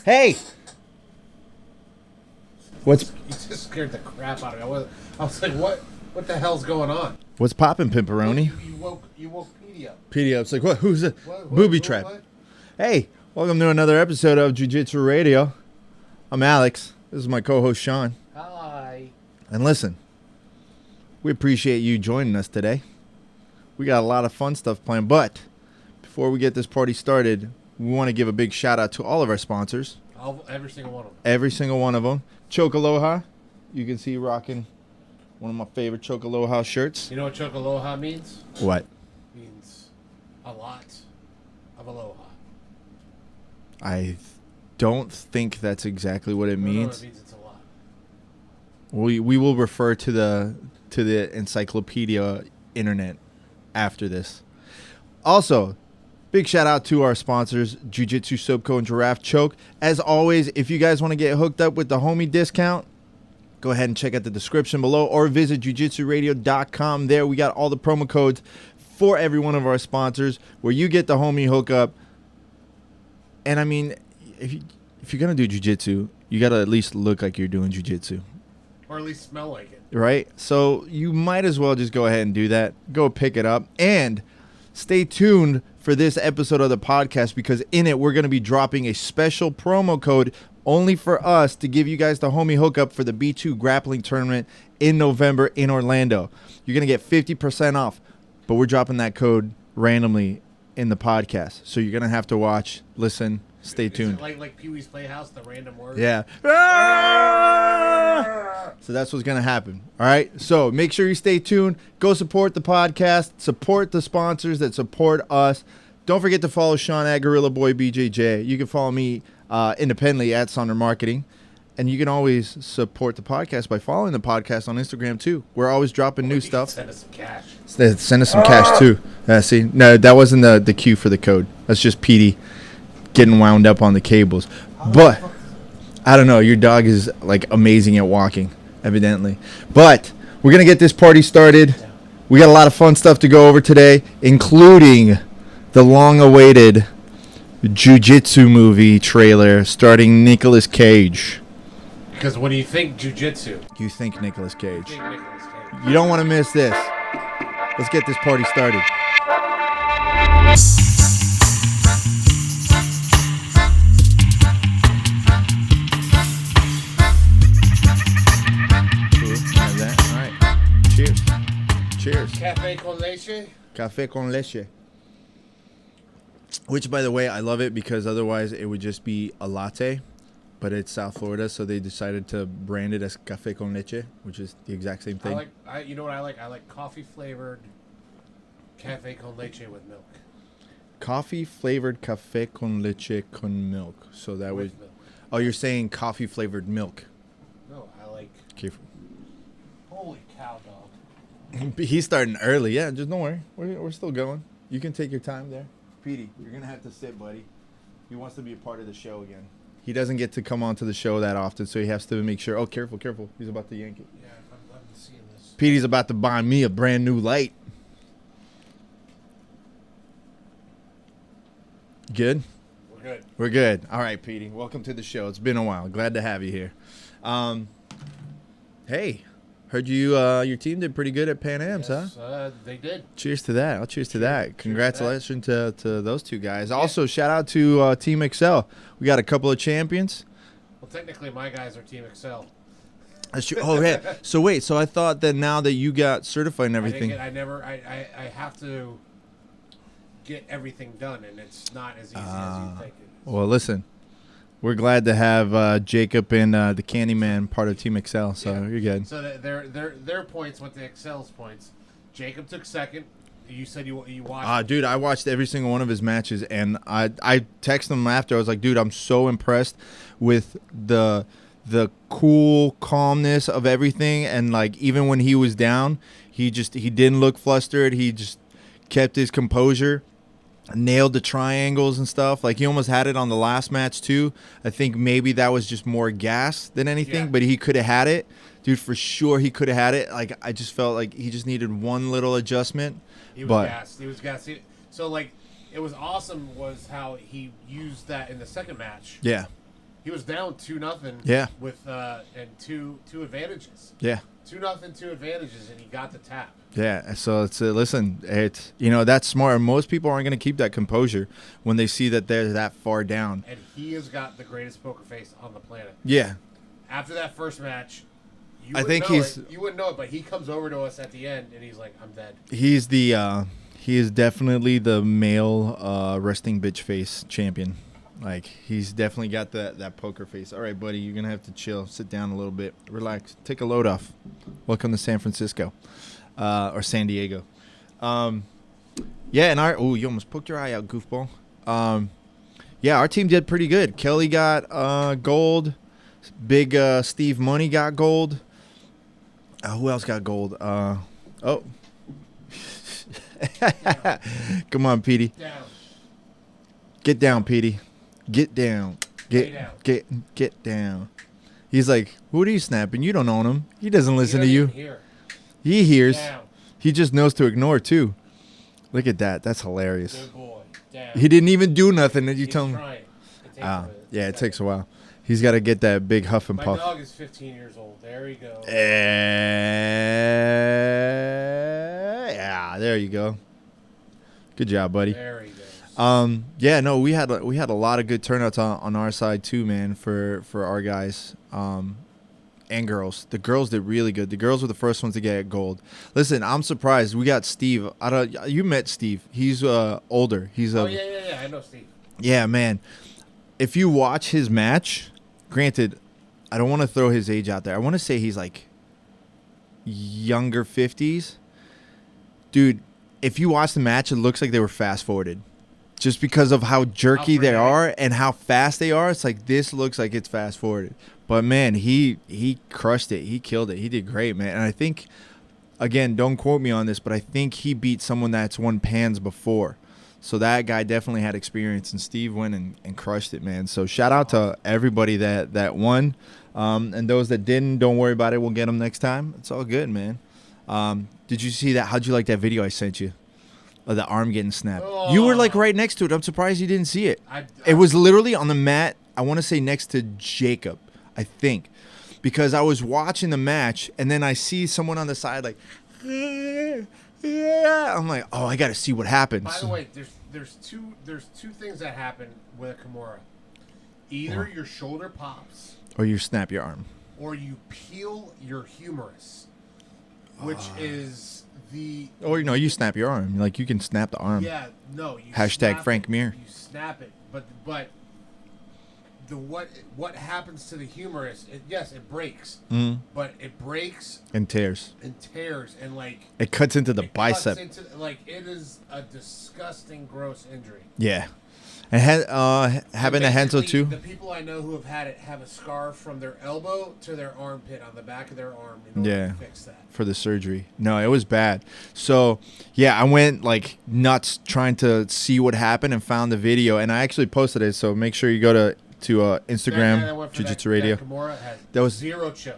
Hey! What's... You just scared the crap out of me. I was like, what the hell's going on? What's poppin', Pimperoni? You woke Petey up. Petey up's like, what? Who's it? What? Booby trap. What? Hey, welcome to another episode of Jiu-Jitsu Radio. I'm Alex. This is my co-host, Shawn. Hi. And listen, we appreciate you joining us today. We got a lot of fun stuff planned, but before we get this party started, we want to give a big shout out to all of our sponsors. Every single one of them. Every single one of them. Choke Aloha. You can see rocking one of my favorite Choke Aloha shirts. You know what Choke Aloha means? What? It means a lot of aloha. I don't think that's exactly what it means. No, it means it's a lot. We will refer to the encyclopedia internet after this. Also, big shout out to our sponsors, Jiu-Jitsu Soap Co. and Giraffe Choke. As always, if you guys want to get hooked up with the homie discount, go ahead and check out the description below or visit jiu-jitsuradio.com. There we got all the promo codes for every one of our sponsors where you get the homie hookup. And I mean, if you're going to do jiu-jitsu, you got to at least look like you're doing jiu-jitsu. Or at least smell like it. Right? So you might as well just go ahead and do that. Go pick it up. And stay tuned for this episode of the podcast because in it we're going to be dropping a special promo code only for us to give you guys the homie hookup for the B2 grappling tournament in November in Orlando. You're going to get 50% off, but we're dropping that code randomly in the podcast. So you're going to have to watch, listen, stay tuned. Is it like Pee-wee's Playhouse, the random word? Yeah. So that's what's going to happen. All right. So make sure you stay tuned. Go support the podcast. Support the sponsors that support us. Don't forget to follow Shawn at Gorilla Boy BJJ. You can follow me independently at Sonder Marketing. And you can always support the podcast by following the podcast on Instagram, too. We're always dropping new stuff. Send us some cash. Send us some cash, too. See? No, that wasn't the cue for the code. That's just Petey getting wound up on the cables. But I don't know. Your dog is, like, amazing at walking, evidently. But we're going to get this party started. We got a lot of fun stuff to go over today, including the long-awaited Jiu-Jitsu Movie trailer starring Nicolas Cage. Because when you think jiu-jitsu, You think Nicolas Cage. you think Nicolas Cage. You don't want to miss this. Let's get this party started. Have that. All right. Cheers. Cheers. Café con leche? Café con leche. Which, by the way, I love it because otherwise it would just be a latte, but it's South Florida, so they decided to brand it as Café con leche, which is the exact same thing. You know what I like? I like coffee-flavored café con leche with milk. Coffee-flavored Café con leche con milk. So that would... With milk. Oh, you're saying coffee-flavored milk. No, I like... Okay. Holy cow, dog. He's starting early. Yeah, just don't worry. We're still going. You can take your time there. Petey, you're going to have to sit, buddy. He wants to be a part of the show again. He doesn't get to come onto the show that often, so he has to make sure. Oh, careful, careful. He's about to yank it. Yeah, I'm seeing this. Petey's about to buy me a brand new light. Good? We're good. We're good. All right, Petey. Welcome to the show. It's been a while. Glad to have you here. Hey, heard your team did pretty good at Pan Am's, Yes, huh? they did. Cheers to that. I'll cheers to that. Congratulations to those two guys. Yeah. Also, shout out to Team Excel. We got a couple of champions. Well, technically, my guys are Team Excel. That's true. Oh, yeah. So, wait. So, I thought that now that you got certified and everything. I have to get everything done, and it's not as easy as you think it is. Well, listen. We're glad to have Jacob and the Candyman part of Team Excel, so Yeah. You're good. So their points went to Excel's points. Jacob took second. You said you watched. Dude, I watched every single one of his matches, and I texted him after. I was like, dude, I'm so impressed with the cool calmness of everything, and like even when he was down, he didn't look flustered. He just kept his composure. Nailed the triangles and stuff. Like he almost had it on the last match too. I think maybe that was just more gas than anything, but he could have had it. Dude, for sure he could have had it. Like I just felt like he just needed one little adjustment. He was gassed. He was gassed. So like it was awesome was how he used that in the second match. Yeah. He was down 2-0. Yeah. With and two advantages. Yeah. 2-0, 2 advantages, and he got the tap. Yeah, so it's listen, it's that's smart. Most people aren't going to keep that composure when they see that they're that far down. And he has got the greatest poker face on the planet. Yeah. After that first match, you you wouldn't know it, but he comes over to us at the end and he's like, "I'm dead." He is definitely the male resting bitch face champion. Like, he's definitely got that poker face. All right, buddy, you're going to have to chill, sit down a little bit, relax, take a load off. Welcome to San Francisco. Or San Diego. Yeah, and you almost poked your eye out, goofball. Yeah, our team did pretty good. Kelly got gold. Big Steve Money got gold. Who else got gold? Come on, Petey. Down. Get down, Petey. Get down. Get down. He's like, what are you snapping? You don't own him. He doesn't listen to you. He hears. Down. He just knows to ignore, too. Look at that. That's hilarious. Good boy. Down. He didn't even do nothing. And you tell him. Yeah, it takes a while. He's got to get that big huff and puff. My dog is 15 years old. There you go. Yeah, there you go. Good job, buddy. There he goes. Yeah, no, we had a lot of good turnouts on our side too, man, for our guys. And girls. The girls did really good. The girls were the first ones to get gold. Listen, I'm surprised. We got Steve. You met Steve. He's older. He's yeah. I know Steve. Yeah, man. If you watch his match, granted, I don't want to throw his age out there. I want to say he's like younger 50s. Dude, if you watch the match, it looks like they were fast forwarded. Just because of how jerky they are and how fast they are, it's like this looks like it's fast forwarded. But man, he crushed it. He killed it. He did great, man. And I think, again, don't quote me on this, but I think he beat someone that's won pans before. So that guy definitely had experience, and Steve went and crushed it, man. So shout out to everybody that won. And those that didn't, don't worry about it. We'll get them next time. It's all good, man. Did you see that? How'd you like that video I sent you? Of the arm getting snapped. Oh. You were like right next to it. I'm surprised you didn't see it. It was literally on the mat, I want to say next to Jacob, I think. Because I was watching the match, and then I see someone on the side like, yeah. I'm like, oh, I got to see what happens. By the way, there's two things that happen with a Kimura. Either your shoulder pops, or you snap your arm, or you peel your humerus, which is or you snap your arm. Like, you can snap the arm. Yeah, no. You Hashtag Frank Mir. You snap it, but what happens to the humerus? It breaks, but it breaks and tears and like it cuts into the bicep. It is a disgusting, gross injury. Yeah. And having a Hensel too. The people I know who have had it have a scar from their elbow to their armpit on the back of their arm in order to fix that. For the surgery. No, it was bad. So, yeah, I went like nuts trying to see what happened and found the video. And I actually posted it, so make sure you go to Instagram, Jiu-Jitsu Radio. That was zero chill.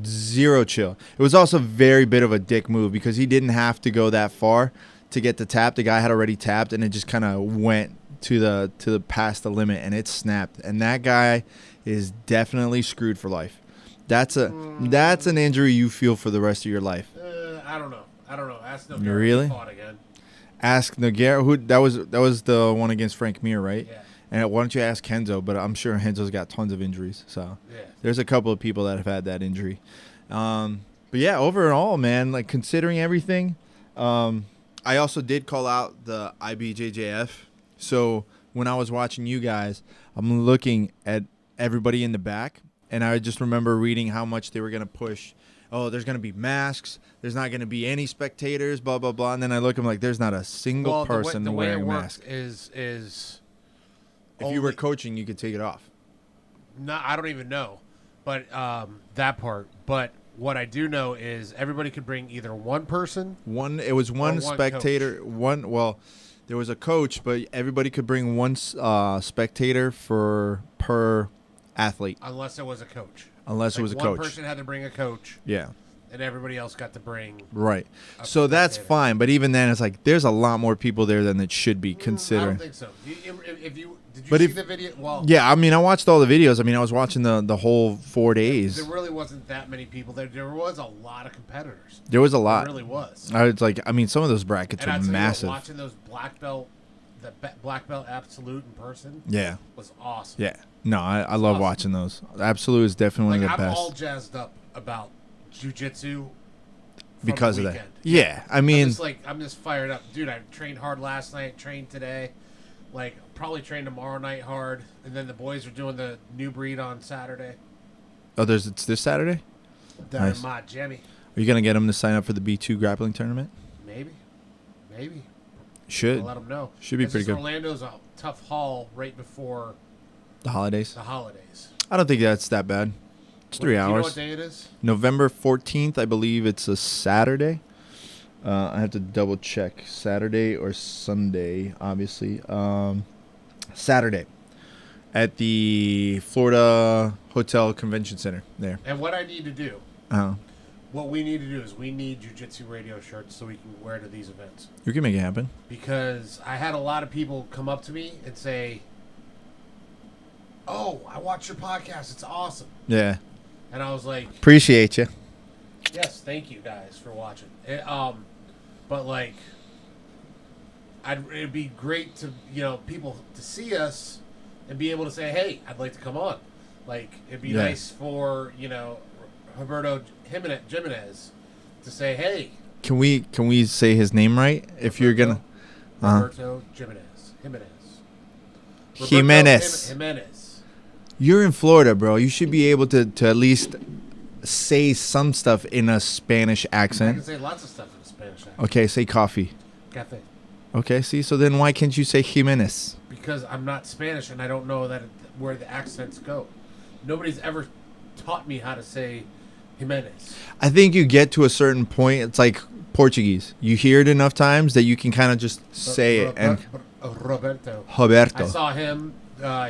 Zero chill. It was also very bit of a dick move because he didn't have to go that far to get the tap. The guy had already tapped, and it just kind of went to the past the limit, and it snapped. And that guy is definitely screwed for life. That's an injury you feel for the rest of your life. I don't know. Ask Nogueira. Really? Fought again. Ask Nogueira. Who that was the one against Frank Mir, right? Yeah. And why don't you ask Henzo? But I'm sure Henzo's got tons of injuries. So there's a couple of people that have had that injury. But yeah, overall, man, like considering everything, I also did call out the IBJJF. So when I was watching you guys, I'm looking at everybody in the back, and I just remember reading how much they were going to push. Oh, there's going to be masks. There's not going to be any spectators, blah, blah, blah. And then I look, I'm like, there's not a single person wearing a mask. Is if you were coaching, you could take it off. No, I don't even know. But that part. But what I do know is everybody could bring either one person. It was one spectator. Coach. There was a coach, but everybody could bring one spectator per athlete. Unless it was a coach. One person had to bring a coach. Yeah. and everybody else got to bring. Right. So that's fine, but even then, it's like there's a lot more people there than it should be considering. I don't think so. Did you see the video? Well, yeah, I mean, I watched all the videos. I mean, I was watching the whole 4 days. There really wasn't that many people there. There was a lot of competitors. There was a lot. There really was. I was like, I mean, some of those brackets are massive. Watching those black belt absolute in person, was awesome. Yeah. No, I love watching those. Absolute is definitely the best. I'm all jazzed up about jiu-jitsu because of that. Yeah, I mean, I'm just fired up, dude. I trained hard last night, trained today, probably train tomorrow night hard, and then the boys are doing the new breed on Saturday. Oh, it's this Saturday? Down in Miami. Are you gonna get them to sign up for the B2 grappling tournament? Maybe. Should I'll let them know. Should be pretty good. Orlando's a tough haul right before the holidays. I don't think that's that bad. It's 3 hours. Do you know what day it is? November 14th, I believe it's a Saturday. I have to double check. Saturday or Sunday, obviously. Saturday at the Florida Hotel Convention Center there. And what I need to do, what we need to do is we need Jiu-Jitsu Radio shirts so we can wear to these events. You can make it happen. Because I had a lot of people come up to me and say, "Oh, I watch your podcast. It's awesome." Yeah. And I was like, appreciate you. Yes, thank you guys for watching. But it'd be great to people to see us and be able to say, "Hey, I'd like to come on." It'd be nice for Roberto Jimenez to say, "Hey." Can we say his name right? If you're gonna. Roberto Jimenez. You're in Florida, bro. You should be able to at least say some stuff in a Spanish accent. I can say lots of stuff in a Spanish accent. Okay, say coffee. Cafe. Okay, see? So then why can't you say Jimenez? Because I'm not Spanish and I don't know where the accents go. Nobody's ever taught me how to say Jimenez. I think you get to a certain point. It's like Portuguese. You hear it enough times that you can kind of just say it. And Roberto. I saw him.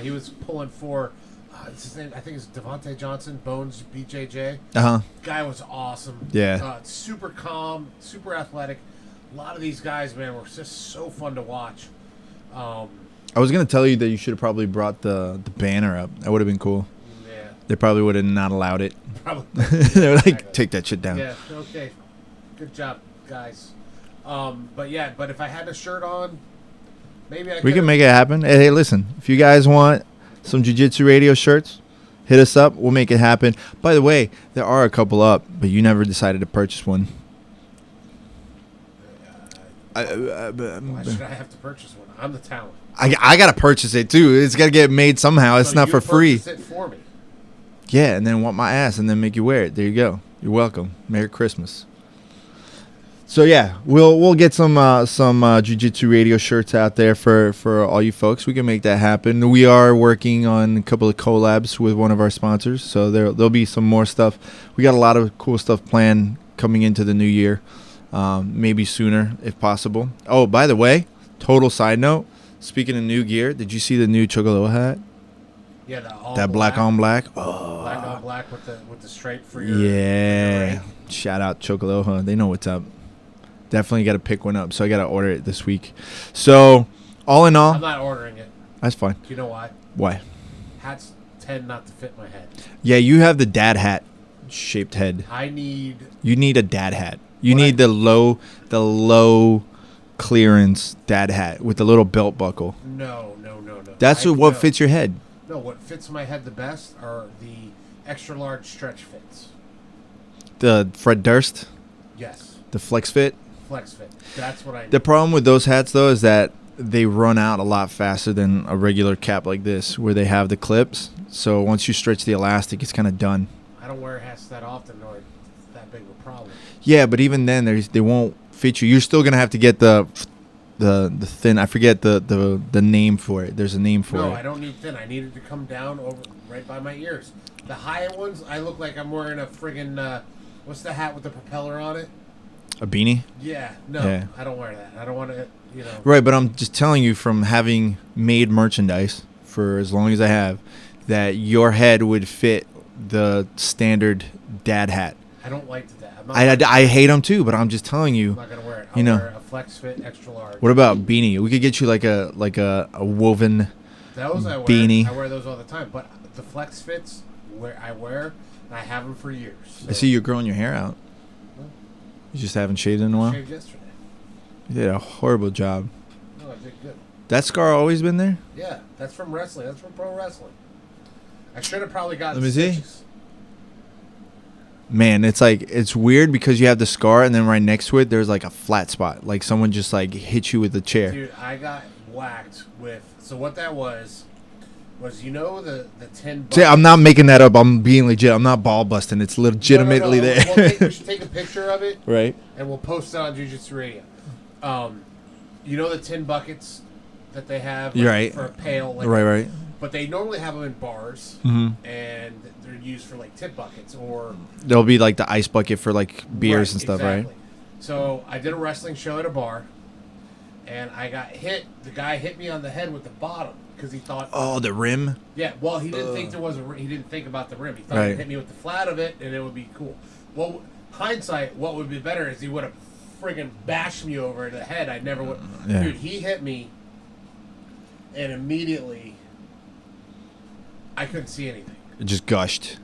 He was pulling for... his name, I think it's Devontae Johnson, Bones BJJ. Guy was awesome. Yeah. Super calm, super athletic. A lot of these guys, man, were just so fun to watch. I was going to tell you that you should have probably brought the banner up. That would have been cool. Yeah. They probably would have not allowed it. Probably. They were like, take that shit down. Yeah, okay. Good job, guys. But if I had a shirt on, maybe I could. We can make it happen. Hey, listen, if you guys want some Jiu-Jitsu Radio shirts, hit us up. We'll make it happen. By the way, there are a couple up, but you never decided to purchase one. Why should I have to purchase one? I'm the talent. I got to purchase it, too. It's got to get made somehow. It's not for free. Purchase it for me. Yeah, and then want my ass and then make you wear it. There you go. You're welcome. Merry Christmas. So yeah, we'll get some Jiu-Jitsu Radio shirts out there for all you folks. We can make that happen. We are working on a couple of collabs with one of our sponsors, so there'll be some more stuff. We got a lot of cool stuff planned coming into the new year, maybe sooner if possible. Oh, by the way, total side note. Speaking of new gear, did you see the new Chocolo hat? Yeah, that black on black. Oh, black on black with the stripe for your. Yeah, shout out Chocolo. They know what's up. Definitely got to pick one up, so I got to order it this week. So, all in all, I'm not ordering it. That's fine. Do you know why? Why? Hats tend not to fit my head. Yeah, you have the dad hat shaped head. You need a dad hat. You need the low clearance dad hat with the little belt buckle. No. That's what fits your head. No, what fits my head the best are the extra large stretch fits. The Fred Durst? Yes. The Flex Fit? Flex Fit. That's what I need. The problem with those hats, though, is that they run out a lot faster than a regular cap like this, where they have the clips. So once you stretch the elastic, it's kind of done. I don't wear hats that often, or it's that big of a problem. Yeah, but even then, they won't fit you. You're still going to have to get the thin. I forget the name for it. There's a name for it. No, I don't need thin. I need it to come down over right by my ears. The higher ones, I look like I'm wearing a friggin' what's the hat with the propeller on it? A beanie? Yeah. No, yeah. I don't wear that. I don't want to, Right, but I'm just telling you from having made merchandise for as long as I have, that your head would fit the standard dad hat. I don't like that. I hate them too, but I'm just telling you. I'm not gonna wear it. I'll wear a flex fit extra large. What about beanie? We could get you like a woven beanie. I wear those all the time. But the flex fits I wear, and I have them for years. So. I see you're growing your hair out. Huh? You just haven't shaved in a while. I shaved yesterday. You did a horrible job. No, I did good. That scar always been there? Yeah, that's from wrestling. That's from pro wrestling. I should have probably gotten. Let me see. Man, it's weird because you have the scar and then right next to it there's like a flat spot, like someone just like hit you with a chair. Dude, I got whacked with. So what that was the 10 buckets. See, I'm not making that up. I'm being legit. I'm not ball busting. It's legitimately there. We should take a picture of it. Right. And we'll post it on Jiu-Jitsu Radio. You know the tin buckets that they have right. for a pail? Like right. But they normally have them in bars, and they're used for like tip buckets or... They'll be like the ice bucket for like beers and stuff, exactly. Right? So I did a wrestling show at a bar, and I got hit. The guy hit me on the head with the bottom because he thought... Oh, the rim? Yeah, well, he didn't think there was a rim. He didn't think about the rim. He thought he'd hit me with the flat of it, and it would be cool. Well, hindsight, what would be better is he would have friggin' bashed me over the head. I never would... Yeah. Dude, he hit me, and immediately... I couldn't see anything. It just gushed.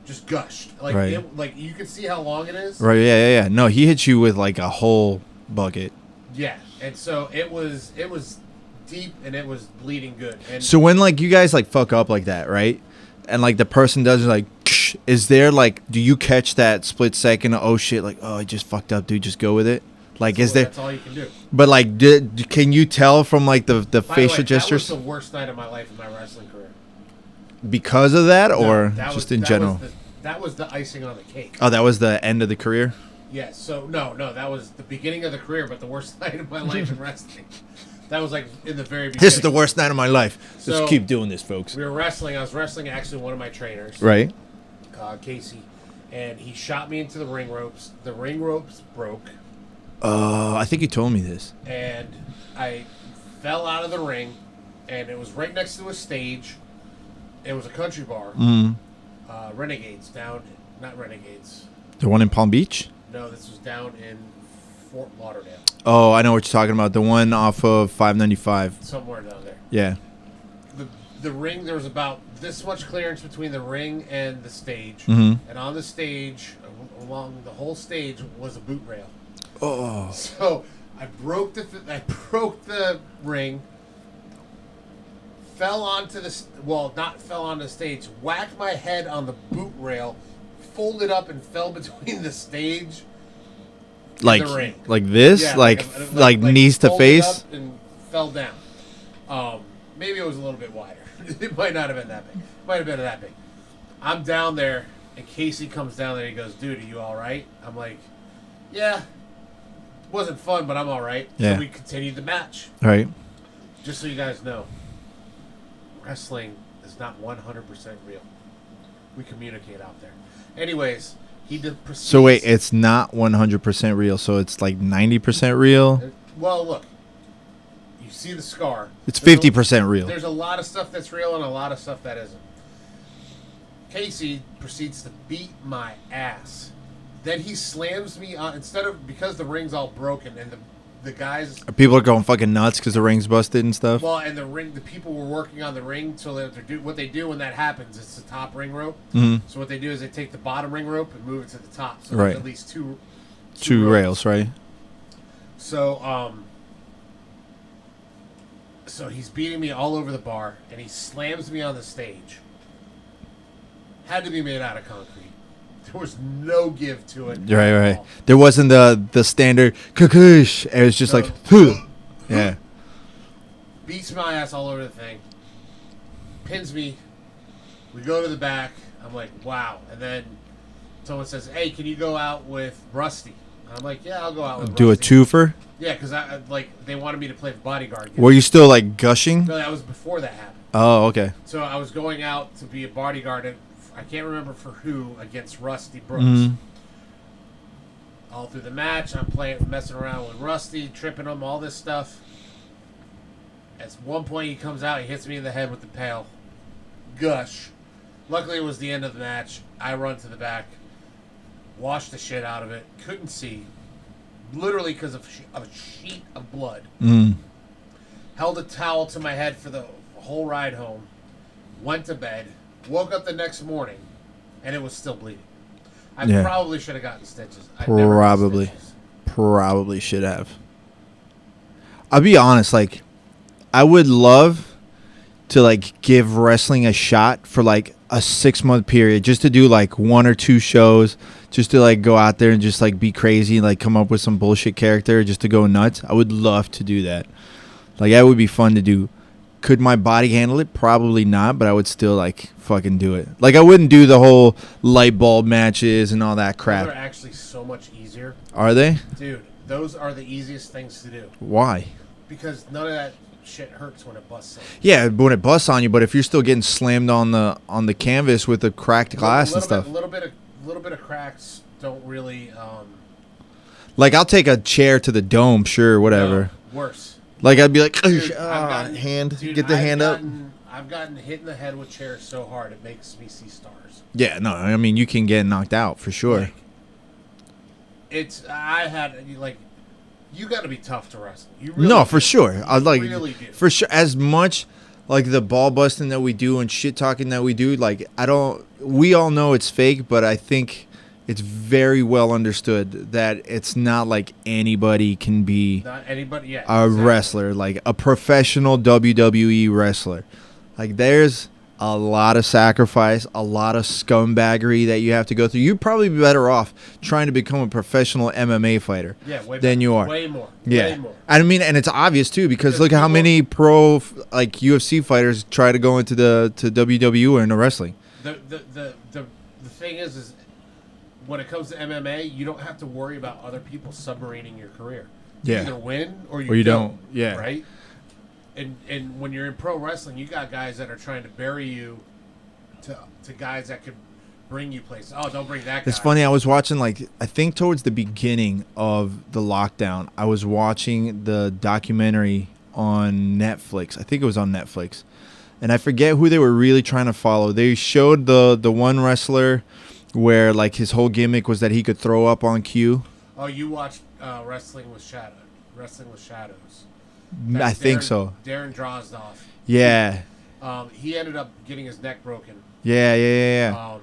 Like, right. Like you could see how long it is. Right. Yeah. No, he hit you with like a whole bucket. Yeah, and so it was deep and it was bleeding good. And so when like you guys like fuck up like that, right? And like the person does like, is there like, do you catch that split second? Oh shit! Like, oh, I just fucked up, dude. Just go with it. Like, is there? That's all you can do. But like, can you tell from like the facial gestures? That was the worst night of my life in my wrestling career. Because of that, or just in general? That was the icing on the cake. Oh, that was the end of the career? Yes. So, no, that was the beginning of the career, but the worst night of my life in wrestling. That was like in the very beginning. This is the worst night of my life. So, let's keep doing this, folks. We were wrestling. I was wrestling actually one of my trainers. Right. Casey. And he shot me into the ring ropes. The ring ropes broke. I think you told me this. And I fell out of the ring, and it was right next to a stage. It was a country bar. Renegades down, not Renegades. The one in Palm Beach? No, this was down in Fort Lauderdale. Oh, I know what you're talking about. The one off of 595. Somewhere down there. Yeah. The ring, there was about this much clearance between the ring and the stage. And on the stage, along the whole stage, was a boot rail. Oh. So I broke the ring. Fell onto not fell onto the stage, whacked my head on the boot rail, folded up and fell between the stage and the ring. Like this? Yeah, like knees to face? Up and fell down. Maybe it was a little bit wider. It might not have been that big. Might have been that big. I'm down there, and Casey comes down there, and he goes, dude, are you all right? I'm like, yeah. Wasn't fun, but I'm all right. Yeah. So we continued the match. Right. Just so you guys know. Wrestling is not 100% real. We communicate out there. Anyways, he did proceed. So wait, it's not 100% real. So it's like 90% real. Well, look, you see the scar. It's 50% real. There's a lot of stuff that's real and a lot of stuff that isn't. Casey proceeds to beat my ass. Then he slams me on because the ring's all broken and the guys... People are going fucking nuts because the ring's busted and stuff? Well, and the people were working on the ring, so what they do when that happens, it's the top ring rope. So what they do is they take the bottom ring rope and move it to the top. So there's at least two rails, right? So, so he's beating me all over the bar, and he slams me on the stage. Had to be made out of concrete. There was no give to it. Right. There wasn't the standard kukush. It was just like, yeah. Beats my ass all over the thing. Pins me. We go to the back. I'm like, wow. And then someone says, hey, can you go out with Rusty? I'm like, yeah, I'll go out with Rusty. Do a twofer? Yeah, because they wanted me to play the bodyguard. Were you still like gushing? No, that was before that happened. Oh, okay. So I was going out to be a bodyguard, and I can't remember for who, against Rusty Brooks. All through the match, I'm messing around with Rusty, tripping him, all this stuff. At one point, he comes out, he hits me in the head with the pail. Gush. Luckily, it was the end of the match. I run to the back. Washed the shit out of it. Couldn't see. Literally because of a sheet of blood. Held a towel to my head for the whole ride home. Went to bed. Woke up the next morning. And it was still bleeding. I probably should have gotten stitches. Probably should have. I'll be honest, like, I would love to, like, give wrestling a shot for, like, a 6-month period just to do, like, 1 or 2 shows, just to, like, go out there and just, like, be crazy and, like, come up with some bullshit character just to go nuts. I would love to do that. Like, that would be fun to do. Could my body handle it? Probably not, but I would still, like, fucking do it. Like, I wouldn't do the whole light bulb matches and all that crap. Those are actually so much easier. Are they? Dude, those are the easiest things to do. Why? Because none of that shit hurts when it busts on you. Yeah, when it busts on you, but if you're still getting slammed on the canvas with the cracked glass and stuff. A little bit of cracks don't really... Like, I'll take a chair to the dome, sure, whatever. No, worse. Like, I'd be like, get the hand up. I've gotten hit in the head with chairs so hard, it makes me see stars. Yeah, no, I mean, you can get knocked out, for sure. Like, you got to be tough to wrestle. You really no, for sure. I like, really do. For sure, as much, like, the ball busting that we do and shit talking that we do, like, we all know it's fake, but I think it's very well understood that it's not like anybody can be a wrestler, like a professional WWE wrestler. Like, there's a lot of sacrifice, a lot of scumbaggery that you have to go through. You'd probably be better off trying to become a professional MMA fighter than you are. Way more. Yeah. Way more. I mean, and it's obvious too, because look at how many pro like UFC fighters try to go into to WWE or into wrestling. The thing is when it comes to MMA, you don't have to worry about other people submarining your career. You either win or you don't. Yeah. Right? And when you're in pro wrestling, you got guys that are trying to bury you to guys that could bring you places. Oh, don't bring that guy. It's funny. I was watching, like, I think towards the beginning of the lockdown, I was watching the documentary on Netflix. I think it was on Netflix. And I forget who they were really trying to follow. They showed the one wrestler where, like, his whole gimmick was that he could throw up on cue. Oh, you watched Wrestling with Shadows. I think so. Darren Drozdoff. Yeah. He ended up getting his neck broken. Yeah.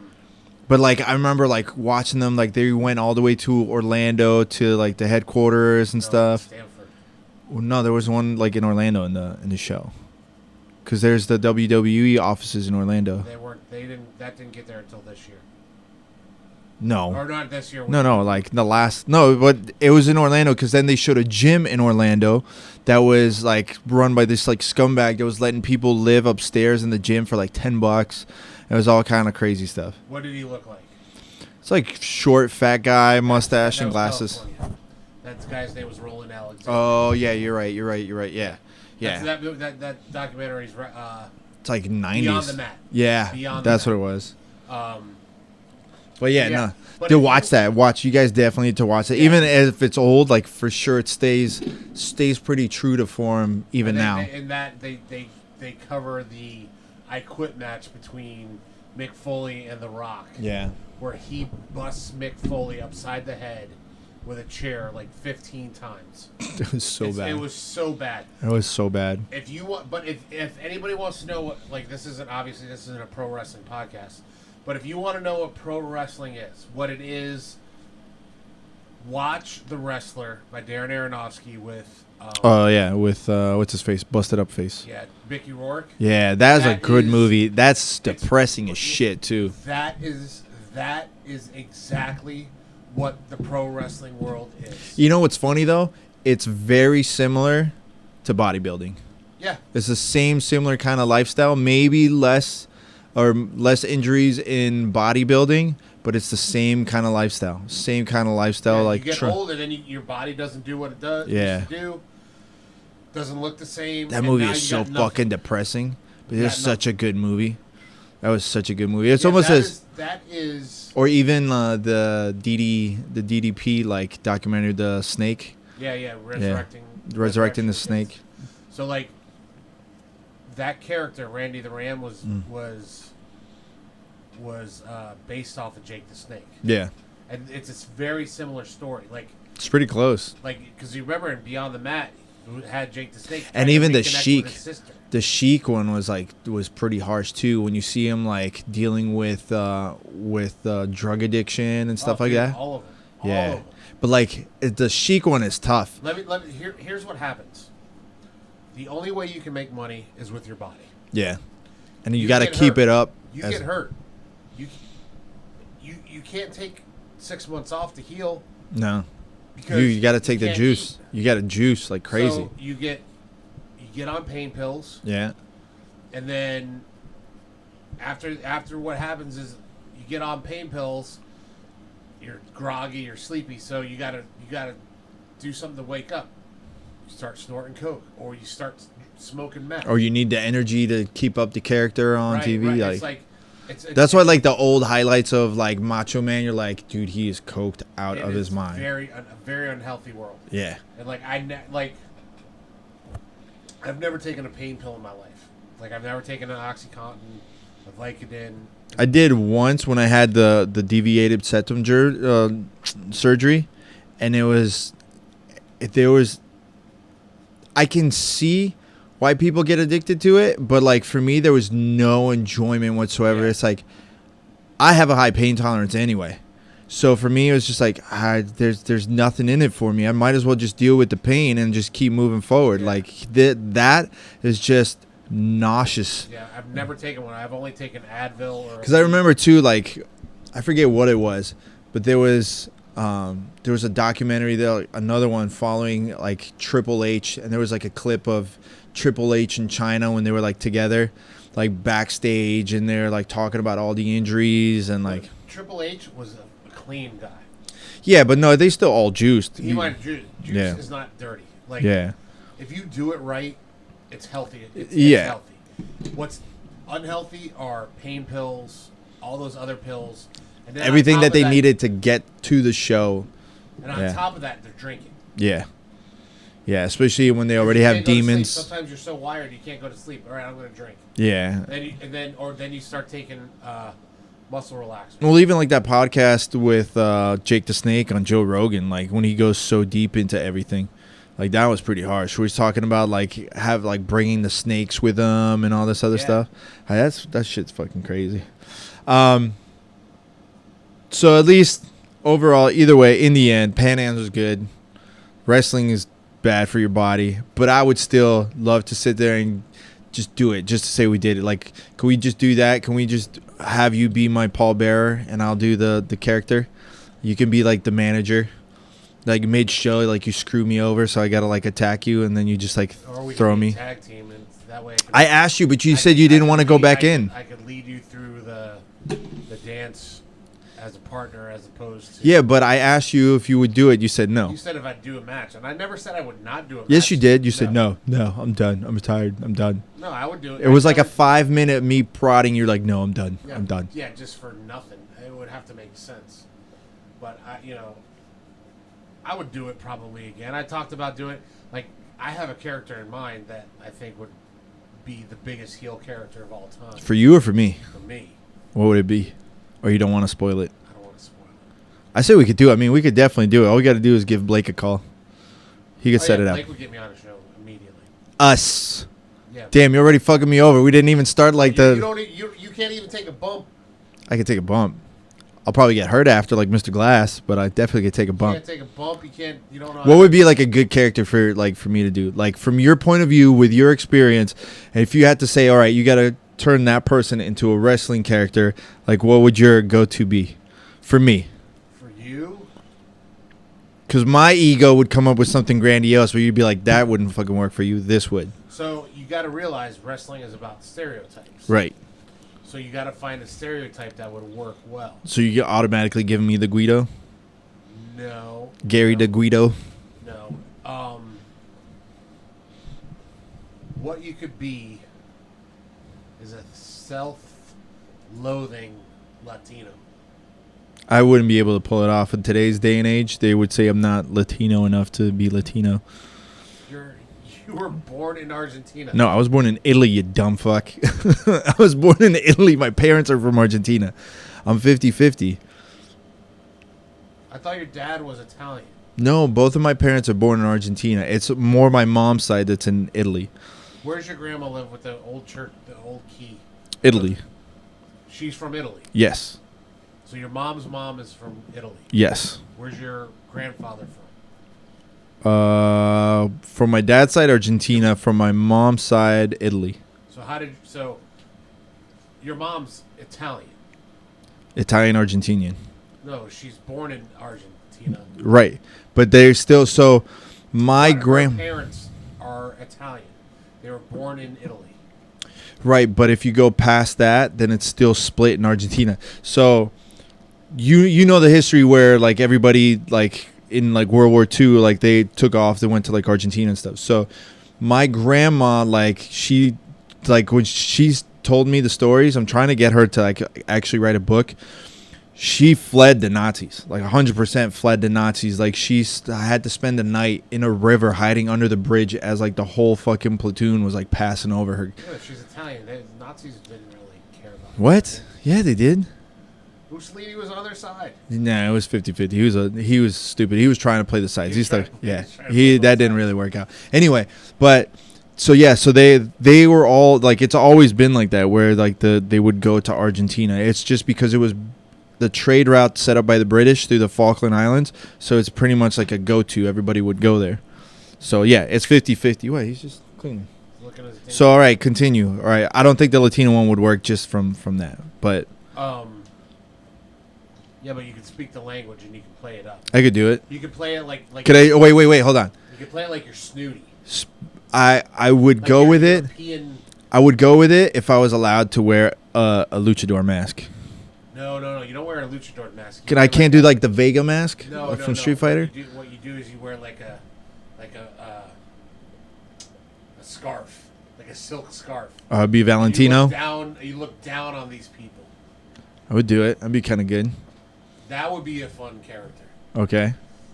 But, like, I remember, like, watching them, like, they went all the way to Orlando to, like, the headquarters and stuff. Stanford. Well, no, there was one, like, in Orlando in the show. Because there's the WWE offices in Orlando. That didn't get there until this year. No. Or not this year. No, like the last... No, but it was in Orlando because then they showed a gym in Orlando that was, like, run by this, like, scumbag that was letting people live upstairs in the gym for, like, $10. It was all kind of crazy stuff. What did he look like? It's like short, fat guy, mustache, and glasses. California. That guy's name was Roland Alexander. Oh, yeah, you're right. Yeah. That documentary's... it's like 90s. Beyond the Mat. Yeah, that's what it was. But yeah, no. To watch that. You guys definitely need to watch it. Yeah. Even if it's old, like, for sure it stays pretty true to form even now. And that they cover the I Quit match between Mick Foley and The Rock. Yeah. Where he busts Mick Foley upside the head with a chair like 15 times. It was so bad. It was so bad. It was so bad. If you want, but if anybody wants to know what, like, this isn't a pro wrestling podcast. But if you want to know what pro wrestling is, what it is, watch The Wrestler by Darren Aronofsky with... with what's his face? Busted Up Face. Yeah, Mickey Rourke. Yeah, that a good movie. That's depressing as shit, too. That is exactly what the pro wrestling world is. You know what's funny, though? It's very similar to bodybuilding. Yeah. It's the same similar kind of lifestyle, maybe less injuries in bodybuilding, but it's the same kind of lifestyle. Yeah, like you get old, and then your body doesn't do what it does. Yeah. Used to do. Doesn't look the same. That movie is so fucking depressing, but it's such a good movie. That was such a good movie. It's almost that is. Or even the DDP, like, documentary, the snake. Yeah, resurrecting the snake. So, like, that character, Randy the Ram, was based off of Jake the Snake. Yeah. And it's a very similar story. Like it's pretty close. Like because you remember in Beyond the Mat, who had Jake the Snake, and even the Sheik. The Sheik one was pretty harsh too. When you see him like dealing with drug addiction and stuff like that. All of them. Yeah, all of them. But like the Sheik one is tough. Here's what happens. The only way you can make money is with your body. Yeah, and you got to keep it up. You get hurt. You can't take 6 months off to heal. No, you got to take the juice. You got to juice like crazy. So you get on pain pills. Yeah. And then after what happens is you get on pain pills, you're groggy, you're sleepy, so you gotta do something to wake up. You start snorting coke, or you start smoking meth, or you need the energy to keep up the character on TV. Right. That's why like the old highlights of like Macho Man, you're like, dude, he is coked out of his mind. A very unhealthy world. Yeah. And I've never taken a pain pill in my life. Like I've never taken an OxyContin, a Vicodin. I did once when I had the deviated septum surgery, and I can see why people get addicted to it, but like for me, there was no enjoyment whatsoever. Yeah. It's like I have a high pain tolerance anyway, so for me, it was just like there's nothing in it for me. I might as well just deal with the pain and just keep moving forward. Yeah. Like that is just nauseous. Yeah, I've never taken one. I've only taken Advil. Because I remember too, like I forget what it was, but there was a documentary there, another one following like Triple H, and there was like a clip of Triple H in China when they were like together, like backstage, and they're like talking about all the injuries and like. Triple H was a clean guy. Yeah, but no, they still all juiced. He might have juiced. Juice is not dirty. Like if you do it right, it's healthy. It's healthy. What's unhealthy are pain pills, all those other pills. And then everything that they needed to get to the show. And on top of that, they're drinking. Yeah. Yeah, especially when they already have demons. Sometimes you're so wired you can't go to sleep. All right, I'm going to drink. Yeah. Then you start taking muscle relaxers. Well, even like that podcast with Jake the Snake on Joe Rogan, like when he goes so deep into everything, like that was pretty harsh. Where he's talking about like bringing the snakes with him and all this other stuff. That shit's fucking crazy. So at least overall, either way, in the end, Pan Am's was good. Wrestling is bad for your body, but I would still love to sit there and just do it, just to say we did it. Like, can we just do that? Can we just have you be my pallbearer and I'll do the character? You can be like the manager, like mid-show, like you screw me over, so I gotta like attack you, and then you just like throw me. Tag team, and that way I asked you, but you said you didn't want to go back in. I could lead you through the dance as a partner, as opposed to. Yeah, but I asked you if you would do it. You said no. You said if I'd do a match, and I never said I would not do a match. Yes, you did. You said no, I'm done. I'm tired. I'm done. No, I would do it. It was like a 5-minute me prodding. You're like, no, I'm done. Yeah, I'm done. Yeah, just for nothing. It would have to make sense. But I would do it probably again. I talked about doing it. Like, I have a character in mind that I think would be the biggest heel character of all time. For you or for me? For me. What would it be? Or you don't want to spoil it? I don't want to spoil it. I say we could do it. I mean, we could definitely do it. All we got to do is give Blake a call. He could set it up. Blake would get me on a show immediately. Us. Yeah. Damn, you're already fucking me over. We didn't even start like You can't even take a bump. I could take a bump. I'll probably get hurt after, like Mr. Glass, but I definitely could take a bump. You can't take a bump. You don't know. What would be like a good character for me to do? Like from your point of view, with your experience, and if you had to say, all right, you got to turn that person into a wrestling character, like what would your go-to be for me? For you? Because my ego would come up with something grandiose where you'd be like, that wouldn't fucking work for you. This would. So you got to realize wrestling is about stereotypes. Right. So you got to find a stereotype that would work well. So you automatically giving me the Guido? No. Gary the Guido? No. What you could be is a self-loathing Latino. I wouldn't be able to pull it off in today's day and age. They would say I'm not Latino enough to be Latino. You were born in Argentina. No, I was born in Italy, you dumb fuck. I was born in Italy. My parents are from Argentina. I'm 50-50. I thought your dad was Italian. No, both of my parents are born in Argentina. It's more my mom's side that's in Italy. Where's your grandma live with the old church, the old key? Italy. She's from Italy. Yes. So your mom's mom is from Italy. Yes. Where's your grandfather from? From my dad's side, Argentina. From my mom's side, Italy. So your mom's Italian. Italian Argentinian. No, she's born in Argentina. Right, but they're still so. My grandparents are Italian. They were born in Italy. Right, but if you go past that, then it's still split in Argentina. So you know the history where like everybody like in like World War II, like they took off, they went to like Argentina and stuff. So my grandma, like she, like when she's told me the stories, I'm trying to get her to like actually write a book. She fled the Nazis, like 100% fled the Nazis. Like she had to spend the night in a river hiding under the bridge as like the whole fucking platoon was like passing over her. Yeah, she's Italian. The Nazis didn't really care about her. What? Yeah, they did. Mussolini was on their side. Nah, it was 50-50. He was stupid. He was trying to play the sides. That didn't really work out. Anyway, but so yeah, so they were all like, it's always been like that where like they would go to Argentina. It's just because it was the trade route set up by the British through the Falkland Islands, so it's pretty much like a go-to. Everybody would go there. So yeah, it's 50-50. Wait, he's just cleaning. So all right, continue. All right, I don't think the Latino one would work just from that, but yeah, but you can speak the language and you can play it up. I could do it. You could play it like. Could I? Oh, wait, hold on. You could play it like you're snooty. I would like go with European. I would go with it if I was allowed to wear a luchador mask. No. You don't wear a luchador mask. I can't do like the Vega mask from Street Fighter? What you do is you wear like a scarf, like a silk scarf. Be Valentino. You look down on these people. I would do it. That'd be kind of good. That would be a fun character. Okay.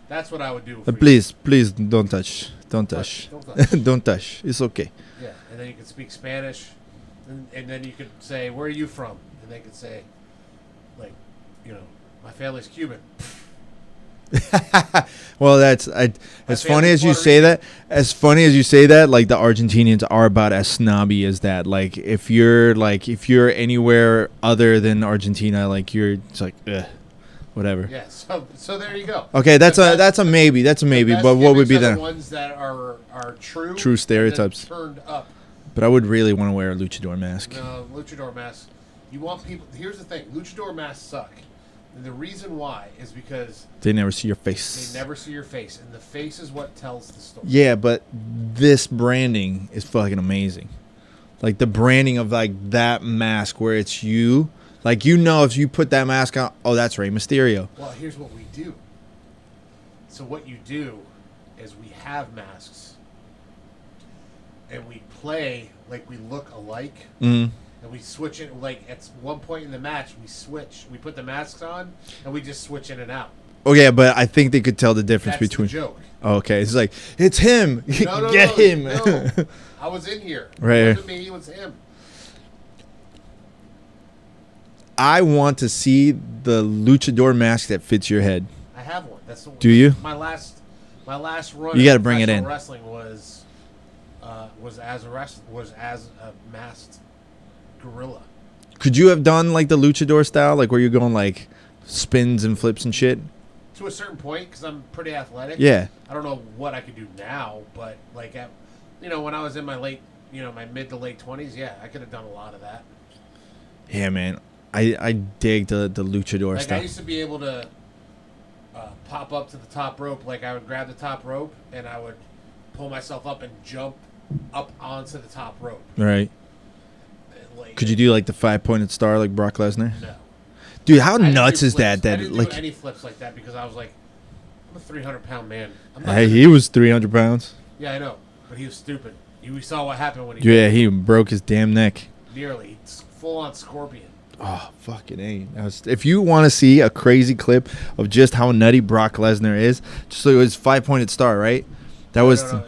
That's what I would do. Please, don't touch. Don't touch. Don't touch. It's okay. Yeah, and then you could speak Spanish, and then you could say, "Where are you from?" And they could say, like, my family's Cuban. Well, that's as funny as you say that. As funny as you say that, like the Argentinians are about as snobby as that. Like if you're anywhere other than Argentina, like it's like, whatever. Yeah. So there you go. Okay, that's a maybe. That's a maybe. But what would be the ones that are true stereotypes turned up? But I would really want to wear a luchador mask. No, luchador mask. You want people. Here's the thing: luchador masks suck. And the reason why is because they never see your face. They never see your face, and the face is what tells the story. Yeah, but this branding is fucking amazing. Like the branding of like that mask where it's you. Like if you put that mask on, oh, that's Rey Mysterio. Well, here's what we do. So what you do is we have masks, and we play like we look alike. Mm-hmm. And we switch it, like at one point in the match, we switch. We put the masks on, and we just switch in and out. Oh, yeah, but I think they could tell the difference between. That's the joke. Oh, okay, it's like, it's him. No, Get him. No. I was in here. Right. It wasn't me, it was him. I want to see the luchador mask that fits your head. I have one. Do you? My last run. You got to bring it in. Wrestling was as a masked gorilla. Could you have done like the luchador style, like where you're going like spins and flips and shit? To a certain point, because I'm pretty athletic. Yeah. I don't know what I could do now, but like when I was in my my mid to late 20s, yeah, I could have done a lot of that. Yeah, man. I dig the luchador like stuff. I used to be able to pop up to the top rope. Like I would grab the top rope and I would pull myself up and jump up onto the top rope. Right. Like, could you do like the 5-pointed star like Brock Lesnar? No. Dude, how nuts is that? I didn't do any flips like that because I was like, I'm a 300-pound man. He was 300 pounds. Yeah, I know, but he was stupid. We saw what happened when he. Yeah, he broke his damn neck. Nearly, full on scorpion. Oh, fucking A. If you want to see a crazy clip of just how nutty Brock Lesnar is, just so it was 5-pointed star, right? That was. No,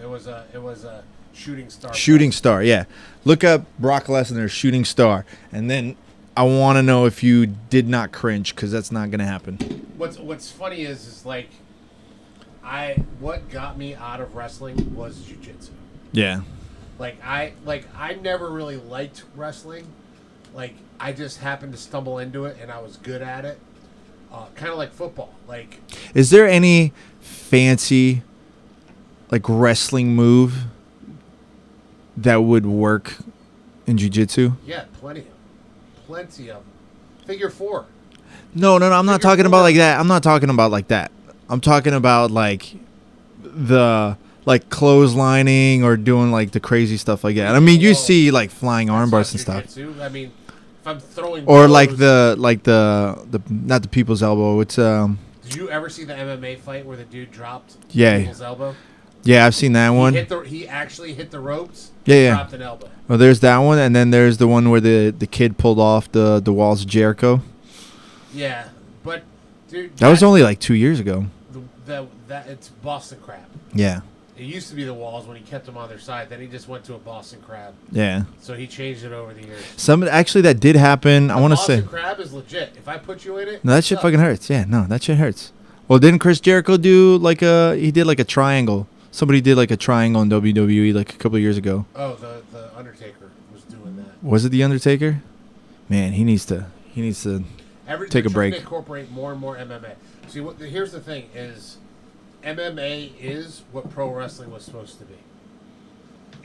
it was a shooting star. Shooting star, yeah. Look up Brock Lesnar shooting star, and then I want to know if you did not cringe, because that's not going to happen. What's funny is like, what got me out of wrestling was jiu-jitsu. Yeah. I never really liked wrestling. Like, I just happened to stumble into it, and I was good at it. Kind of like football. Like, is there any fancy, like, wrestling move that would work in jiu-jitsu? Yeah, plenty of them. Figure 4. No. I'm not talking about like that. I'm not talking about like that. I'm talking about like the clotheslining or doing like the crazy stuff like that. I mean, you see like flying arm bars and stuff. I mean, if I'm throwing or like the not the people's elbow. It's Did you ever see the MMA fight where the dude dropped people's elbow? Yeah, I've seen that one. He actually hit the ropes. Yeah. Dropped an elbow. Well, there's that one, and then there's the one where the kid pulled off the walls of Jericho. Yeah, but dude, that was only like 2 years ago. That it's Boston Crab. Yeah. It used to be the walls when he kept them on their side. Then he just went to a Boston Crab. Yeah. So he changed it over the years. Actually, that did happen. I want to say Boston Crab is legit. If I put you in it, no, that shit fucking hurts. Yeah, no, that shit hurts. Well, didn't Chris Jericho do he did like a triangle? Somebody did like a triangle in WWE like a couple of years ago. Oh, the Undertaker was doing that. Was it the Undertaker? Man, he needs to take a break. To incorporate more and more MMA. See, here's the thing: is MMA is what pro wrestling was supposed to be.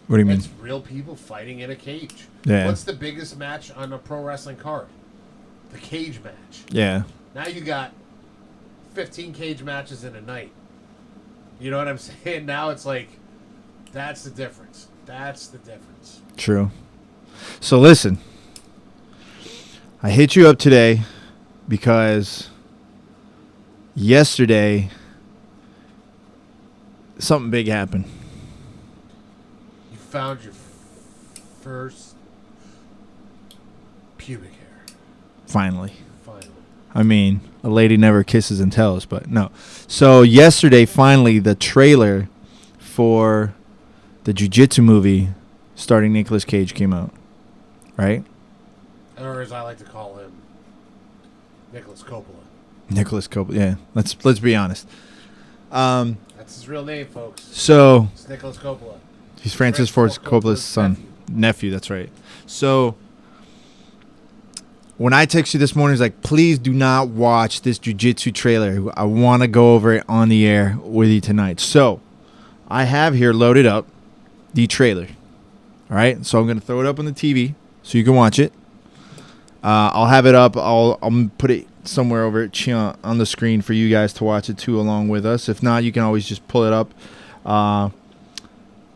What do you mean? It's real people fighting in a cage. Yeah. What's the biggest match on a pro wrestling card? The cage match. Yeah. Now you got 15 cage matches in a night. You know what I'm saying? Now it's like, that's the difference. True. So listen, I hit you up today because yesterday something big happened. You found your first pubic hair. Finally. I mean, a lady never kisses and tells, but no. So yesterday, finally, the trailer for the Jiu-Jitsu movie starring Nicolas Cage came out, right? Or as I like to call him, Nicolas Coppola. Nicolas Coppola, yeah. Let's be honest. That's his real name, folks. So it's Nicolas Coppola. He's Francis Ford Coppola's son. Nephew, that's right. So when I text you this morning, it's like, please do not watch this jiu-jitsu trailer. I want to go over it on the air with you tonight. So I have here loaded up the trailer. All right. So I'm going to throw it up on the TV so you can watch it. I'll have it up. I'll put it somewhere over on the screen for you guys to watch it too along with us. If not, you can always just pull it up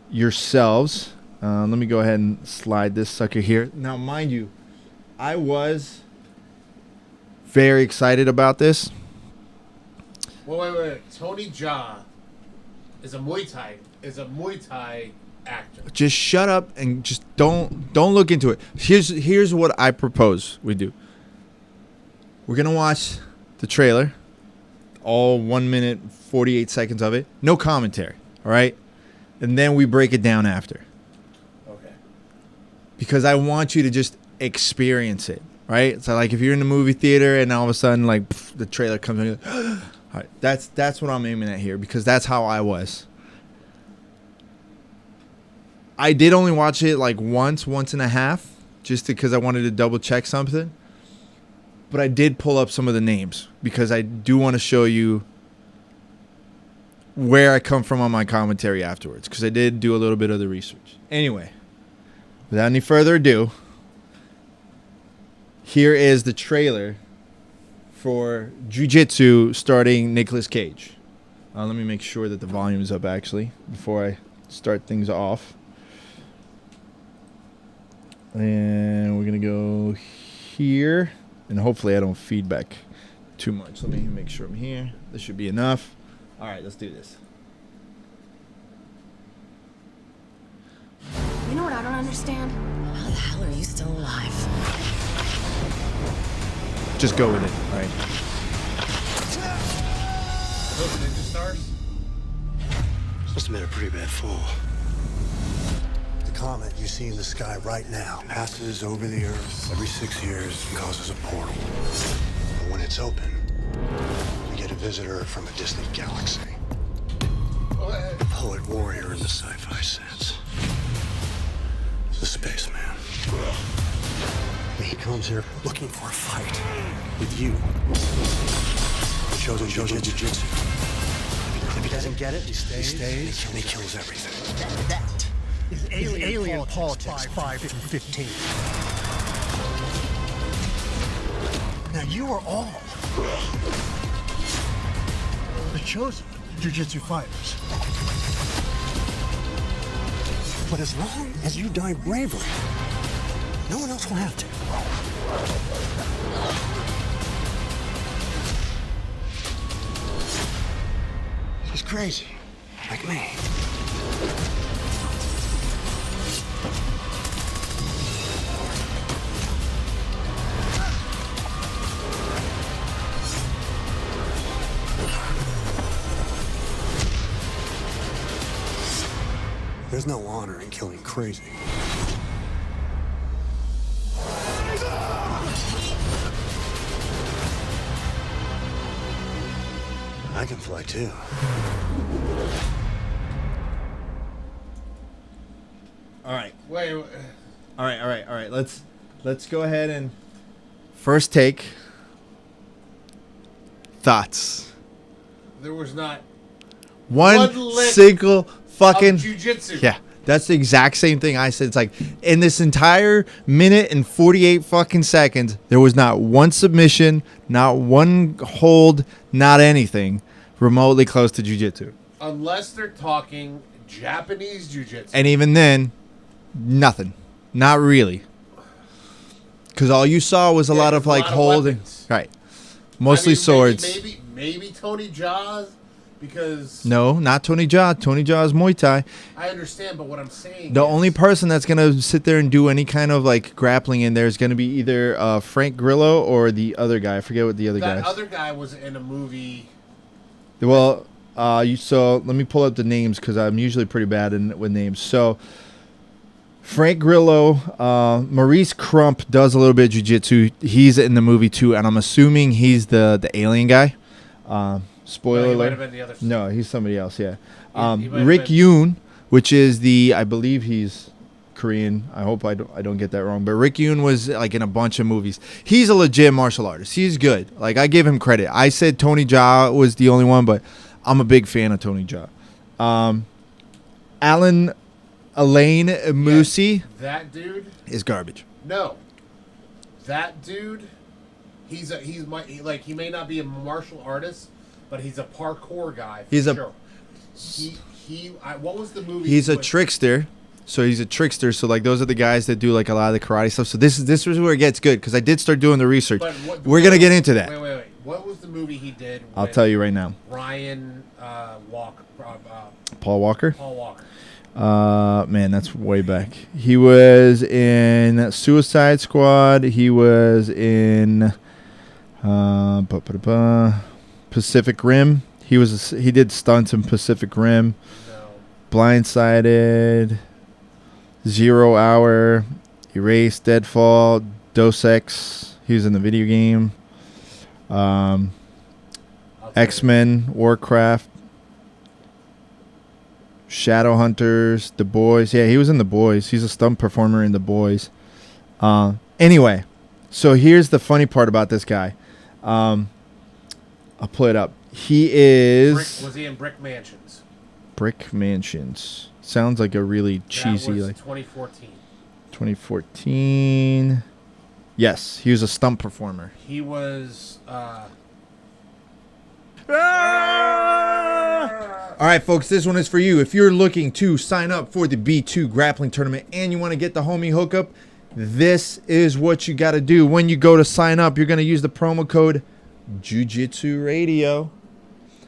yourselves. Let me go ahead and slide this sucker here. Now, mind you, I was very excited about this. Wait. Tony Jaa is a Muay Thai actor. Just shut up and just don't look into it. Here's what I propose we do. We're gonna watch the trailer, all 1 minute 48 seconds of it, no commentary. All right, and then we break it down after. Okay. Because I want you to just experience it, right? So like if you're in the movie theater and all of a sudden like the trailer comes in, all right, that's what I'm aiming at here, because that's how I was. I did only watch it like once and a half, just because I wanted to double check something. But I did pull up some of the names because I do want to show you where I come from on my commentary afterwards, because I did do a little bit of the research. Anyway, without any further ado, here is the trailer for Jiu-Jitsu starring Nicolas Cage. Let me make sure that the volume is up, actually, before I start things off. And we're going to go here. And hopefully I don't feedback too much. Let me make sure I'm here. This should be enough. All right, let's do this. You know what I don't understand? How the hell are you still alive? Just go with it, all right? Those ninja stars? Must have been a pretty bad fall. comet you see in the sky right now passes over the Earth every 6 years and causes a portal. But when it's open, we get a visitor from a distant galaxy. A poet warrior in the sci-fi sense. The spaceman. He comes here looking for a fight with you. It shows him Jiu-Jitsu. If he doesn't get it, he stays and he kills everything. That is Alien Politics 5 through 15. Now you are all the chosen Jiu-Jitsu fighters. But as long as you die bravely, no one else will have to. She's crazy, like me. There's no honor in killing crazy. I can fly too. All right. Wait. All right. Let's go ahead and first take. Thoughts. There was not one single fucking jiu-jitsu. Yeah. That's the exact same thing I said. It's like in this entire minute and 48 fucking seconds, there was not one submission, not one hold, not anything remotely close to jiu-jitsu. Unless they're talking Japanese jiu-jitsu. And even then, nothing. Not really. Because all you saw was a lot of like holding. Right. Mostly swords. Maybe Tony Jaa's. Because no, not Tony Jaa. Tony Jaa is Muay Thai. I understand, but what I'm saying the only person that's gonna sit there and do any kind of like grappling in there is gonna be either Frank Grillo or the other guy. I forget what the other guy. That other guy was in a movie. Well, so let me pull up the names because I'm usually pretty bad with names. So Frank Grillo, Maurice Crump does a little bit of jiu-jitsu. He's in the movie too, and I'm assuming he's the alien guy. Spoiler alert. No, he's somebody else, yeah. Rick Yoon, which is I believe he's Korean. I hope I don't get that wrong. But Rick Yoon was like in a bunch of movies. He's a legit martial artist. He's good. Like I give him credit. I said Tony Jaa was the only one, but I'm a big fan of Tony Jaa. Elaine Moosie. Yeah, that dude is garbage. No. That dude, he may not be a martial artist, but he's a parkour guy. Sure. What was the movie? He's a trickster. So he's a trickster. So like those are the guys that do like a lot of the karate stuff. So this is where it gets good because I did start doing the research. We're gonna get into that. Wait. What was the movie he did? I'll tell you right now. Ryan Walker. Paul Walker. Paul Walker. Man, that's way back. He was in Suicide Squad. He was in Pacific Rim. He did stunts in Pacific Rim. No. Blindsided, 0 Hour, Erased, Deadfall, Dos Ex. He was in the video game. X-Men, Warcraft, Shadowhunters, The Boys. Yeah, he was in The Boys. He's a stunt performer in The Boys. Anyway, so here's the funny part about this guy. I'll pull it up. He is... was he in Brick Mansions? Brick Mansions. Sounds like a really cheesy... That was 2014. 2014. Yes, he was a stunt performer. He was... All right, folks, this one is for you. If you're looking to sign up for the B2 grappling tournament and you want to get the homie hookup, this is what you got to do. When you go to sign up, you're going to use the promo code Jiu-Jitsu Radio.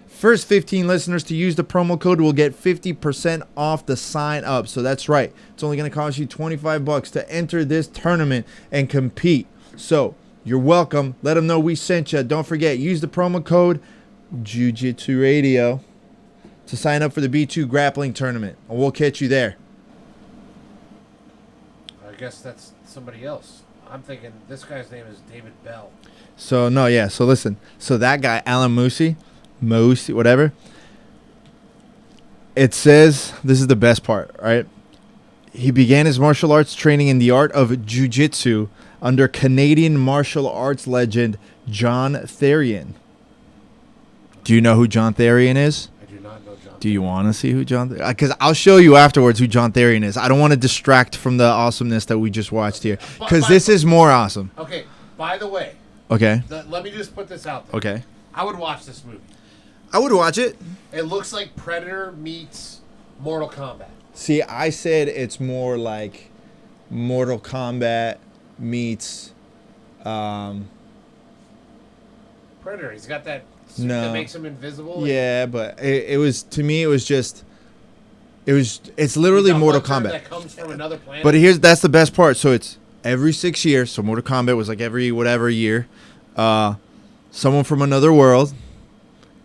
First 15 listeners to use the promo code will get 50% off the sign up. So that's right. It's only going to cost you $25 to enter this tournament and compete. So you're welcome. Let them know we sent you. Don't forget, use the promo code Jiu-Jitsu Radio to sign up for the B2 grappling tournament. And we'll catch you there. I guess that's somebody else. I'm thinking this guy's name is David Bell. So, no, yeah. So, listen. So, that guy, Alan Moosie, whatever. It says, this is the best part, right? He began his martial arts training in the art of Jiu-Jitsu under Canadian martial arts legend John Therian. Do you know who John Therian is? I do not know John. Do you want to see who John? Because I'll show you afterwards who John Therian is. I don't want to distract from the awesomeness that we just watched here, because this is more awesome. Okay. By the way. Okay. Let me just put this out there. Okay. I would watch this movie. I would watch it. It looks like Predator meets Mortal Kombat. See, I said it's more like Mortal Kombat meets. Predator. He's got that suit that makes him invisible. Yeah, but it was, to me, it was just. It's literally Mortal Kombat. That comes from another planet. But that's the best part. So it's every 6 years. So Mortal Kombat was like every whatever year. Someone from another world.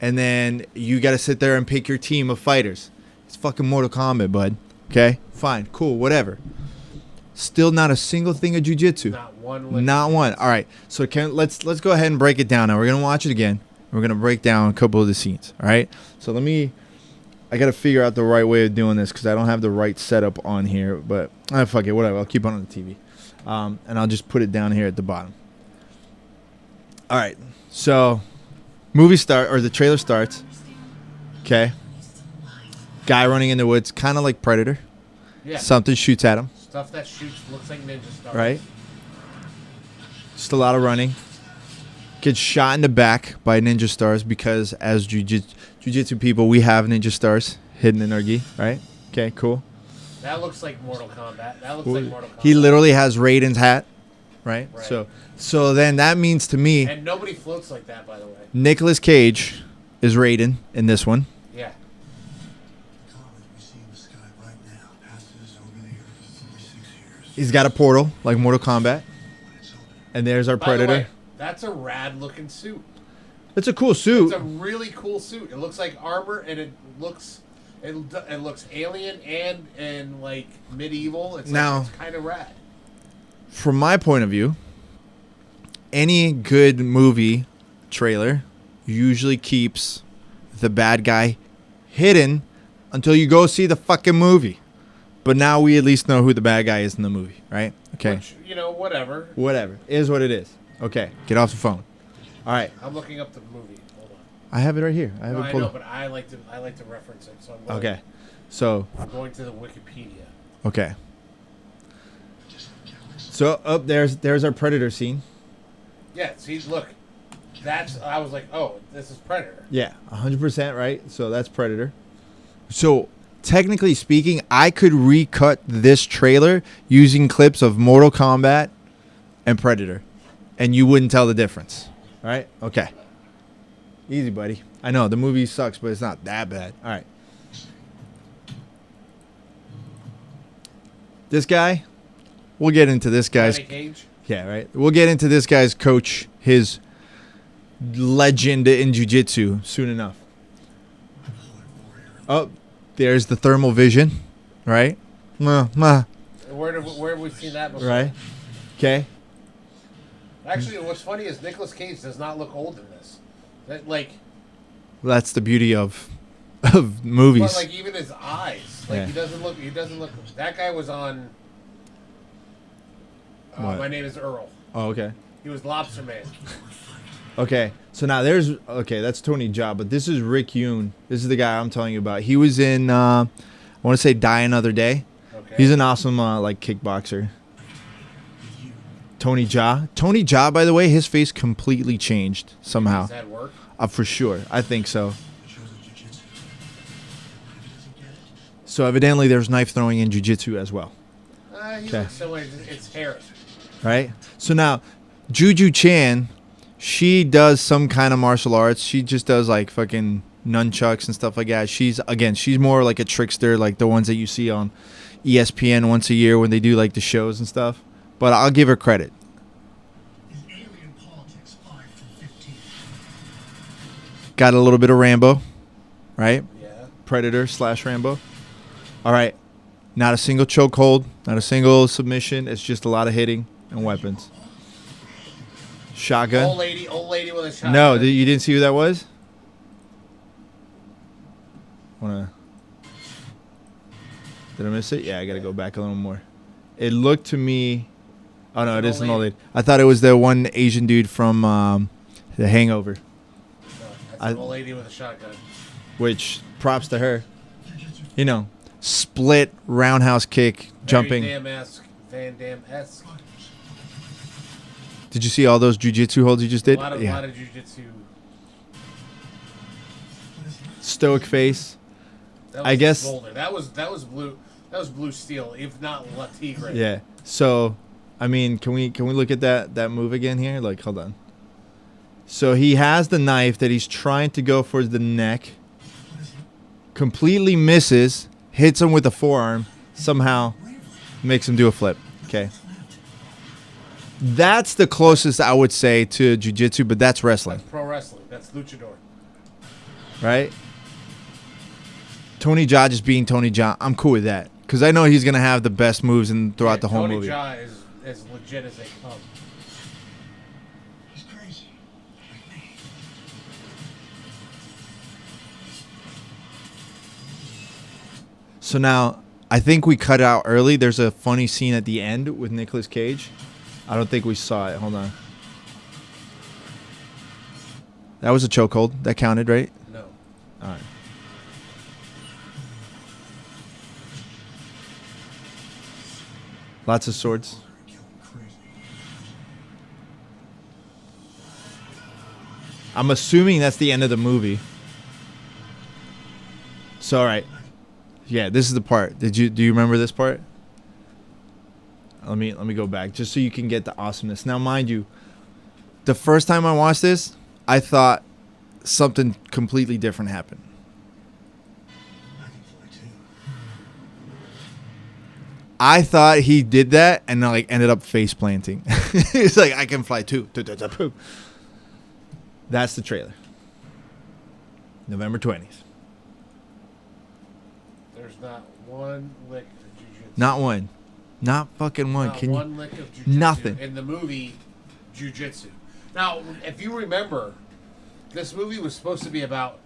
And then you got to sit there and pick your team of fighters. It's fucking Mortal Kombat, bud. Okay? Fine. Cool. Whatever. Still not a single thing of jiu-jitsu. Not one. Not one. All right. So let's go ahead and break it down. Now we're going to watch it again. We're going to break down a couple of the scenes. All right? So I got to figure out the right way of doing this because I don't have the right setup on here. But fuck it. Whatever. I'll keep it on the TV. And I'll just put it down here at the bottom. All right. So the trailer starts. Okay. Guy running in the woods, kind of like Predator. Yeah. Something shoots at him. Stuff that shoots looks like ninja stars. Right. Just a lot of running. Gets shot in the back by ninja stars because as jiu-jitsu people, we have ninja stars hidden in our gi. Right. Okay. Cool. That looks like Mortal Kombat. He literally has Raiden's hat. Right. So then that means to me. And nobody floats like that, by the way. Nicolas Cage is Raiden in this one. Yeah. He's got a portal like Mortal Kombat. And there's our Predator. By the way, that's a rad looking suit. It's a cool suit. It's a really cool suit. It looks like armor and it looks alien and like medieval. It's kind of rad. From my point of view, any good movie trailer usually keeps the bad guy hidden until you go see the fucking movie. But now we at least know who the bad guy is in the movie, right? Okay. Which, whatever. Whatever. It is what it is. Okay. Get off the phone. All right. I'm looking up the movie. Hold on. I have it right here. I know, but I like to reference it. So I'm going to the Wikipedia. Okay. So there's our Predator scene. Yeah, see, look. I was like, oh, this is Predator. Yeah, 100% right. So that's Predator. So technically speaking, I could recut this trailer using clips of Mortal Kombat and Predator, and you wouldn't tell the difference. All right? Okay. Easy, buddy. I know the movie sucks, but it's not that bad. All right. This guy, we'll get into this guy's. Cage? Yeah, right. We'll get into this guy's coach, his legend in jiu-jitsu soon enough. Oh, there's the thermal vision, right? Where have we seen that before? Right. Okay. Actually, what's funny is Nicolas Cage does not look old in this. That's the beauty of movies. But like even his eyes, he doesn't look. That guy was on. My Name is Earl. Oh, okay. He was Lobster Man. Okay, so now that's Tony Jaa, but this is Rick Yoon. This is the guy I'm telling you about. He was in, I want to say Die Another Day. Okay. He's an awesome, kickboxer. Tony Jaa, by the way, his face completely changed somehow. Does that work? For sure. I think so. So evidently there's knife throwing in jiu-jitsu as well. He looks similar. It's hair. Right? So now, Juju Chan, she does some kind of martial arts. She just does like fucking nunchucks and stuff like that. She's more like a trickster, like the ones that you see on ESPN once a year when they do like the shows and stuff. But I'll give her credit. Alien politics 5 from 15. Got a little bit of Rambo, right? Yeah. Predator / Rambo. All right. Not a single chokehold, not a single submission. It's just a lot of hitting and weapons. Shotgun. Old lady with a shotgun. No, you didn't see who that was? Did I miss it? Yeah, I got to go back a little more. It looked to me... Oh, no, it is an old lady. I thought it was the one Asian dude from The Hangover. No, that's an old lady with a shotgun. Which, props to her. You know, split roundhouse kick, jumping. Van Damme-esque. Did you see all those jiu-jitsu holds you just did? A lot of jiu-jitsu. Stoic face. That was I guess Boulder. That was blue. That was blue steel, if not La Tigre. Yeah. So, I mean, can we look at that move again here? Like, hold on. So he has the knife that he's trying to go for the neck. Completely misses. Hits him with a forearm. Somehow makes him do a flip. Okay. That's the closest I would say to jiu-jitsu, but that's wrestling. That's pro wrestling. That's luchador. Right? Tony Jaa just being Tony Jaa. I'm cool with that. Because I know he's going to have the best moves throughout the whole movie. Tony Jaa is as legit as they come. He's crazy. Like me. So now, I think we cut out early. There's a funny scene at the end with Nicolas Cage. I don't think we saw it. Hold on. That was a chokehold. That counted, right? No. All right. Lots of swords. I'm assuming that's the end of the movie. So, all right. Yeah, this is the part. Do you remember this part? Let me go back just so you can get the awesomeness. Now, mind you, the first time I watched this, I thought something completely different happened. I thought he did that and like ended up face planting. It's like, I can fly too. That's the trailer. November 20th. There's not one lick of jiu-jitsu. Not one. Not fucking one. Not one lick of jiu-jitsu Nothing. in the movie Jiu-Jitsu. Now, if you remember, this movie was supposed to be about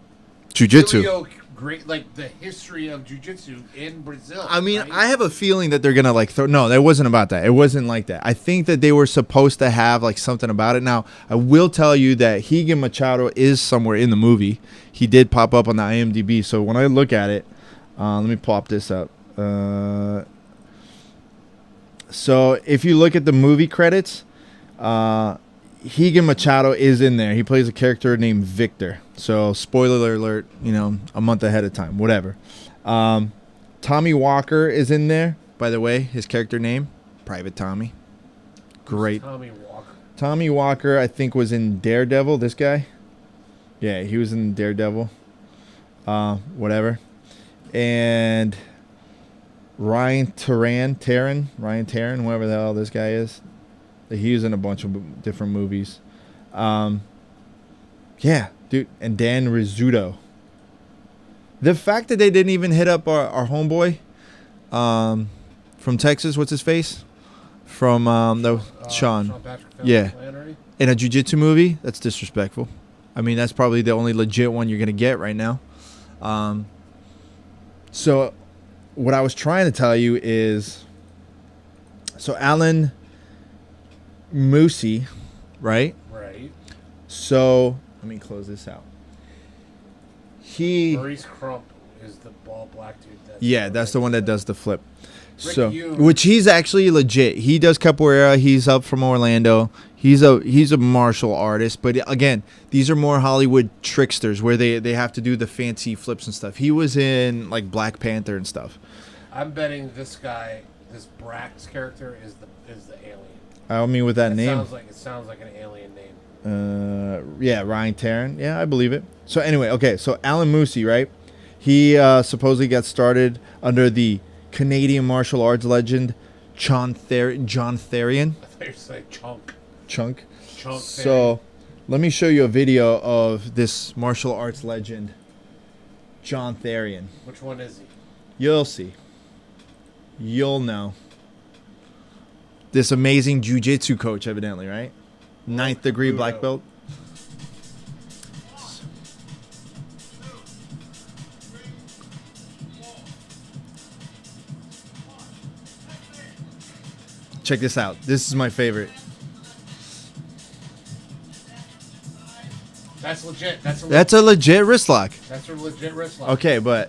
Jiu-Jitsu. Great, like the history of jiu-jitsu in Brazil. I mean, right? I have a feeling that they're gonna like throw. No, it wasn't about that. It wasn't like that. I think that they were supposed to have like something about it. Now, I will tell you that Higan Machado is somewhere in the movie. He did pop up on the IMDb. So when I look at it, let me pop this up. So if you look at the movie credits, Higan Machado is in there. He plays a character named Victor. So, spoiler alert, a month ahead of time, whatever. Tommy Walker is in there, by the way, his character name, Private Tommy. Great. Tommy Walker. Tommy Walker, I think, was in Daredevil, this guy. Yeah, he was in Daredevil. Whatever. And Ryan Taran, whoever the hell this guy is. He was in a bunch of different movies. Yeah, dude. And Dan Rizzuto. The fact that they didn't even hit up our homeboy from Texas, what's his face? From Shawn. Yeah. In a jiu-jitsu movie, that's disrespectful. I mean, that's probably the only legit one you're going to get right now. So what I was trying to tell you is, so Alan Moosie, right? Right. So let me close this out. Maurice Crump is the bald black dude. That's the one that does the flip. Yoon. Which he's actually legit. He does capoeira. He's up from Orlando. He's a martial artist. But again, these are more Hollywood tricksters where they have to do the fancy flips and stuff. He was in like Black Panther and stuff. I'm betting this guy, this Brax character, is the alien. I mean, with that name. It sounds like an alien name. Yeah, Ryan Taran. Yeah, I believe it. So anyway, okay. So Alan Moosie, right? He supposedly got started under the Canadian martial arts legend John Therian. I thought you were saying Chunk. So let me show you a video of this martial arts legend, John Therian. Which one is he? You'll see. you'll know. This amazing jiu-jitsu coach, evidently, right? 9th degree black belt. Check this out. This is my favorite. That's legit. That's a legit wrist lock. That's a legit wrist lock. Okay, but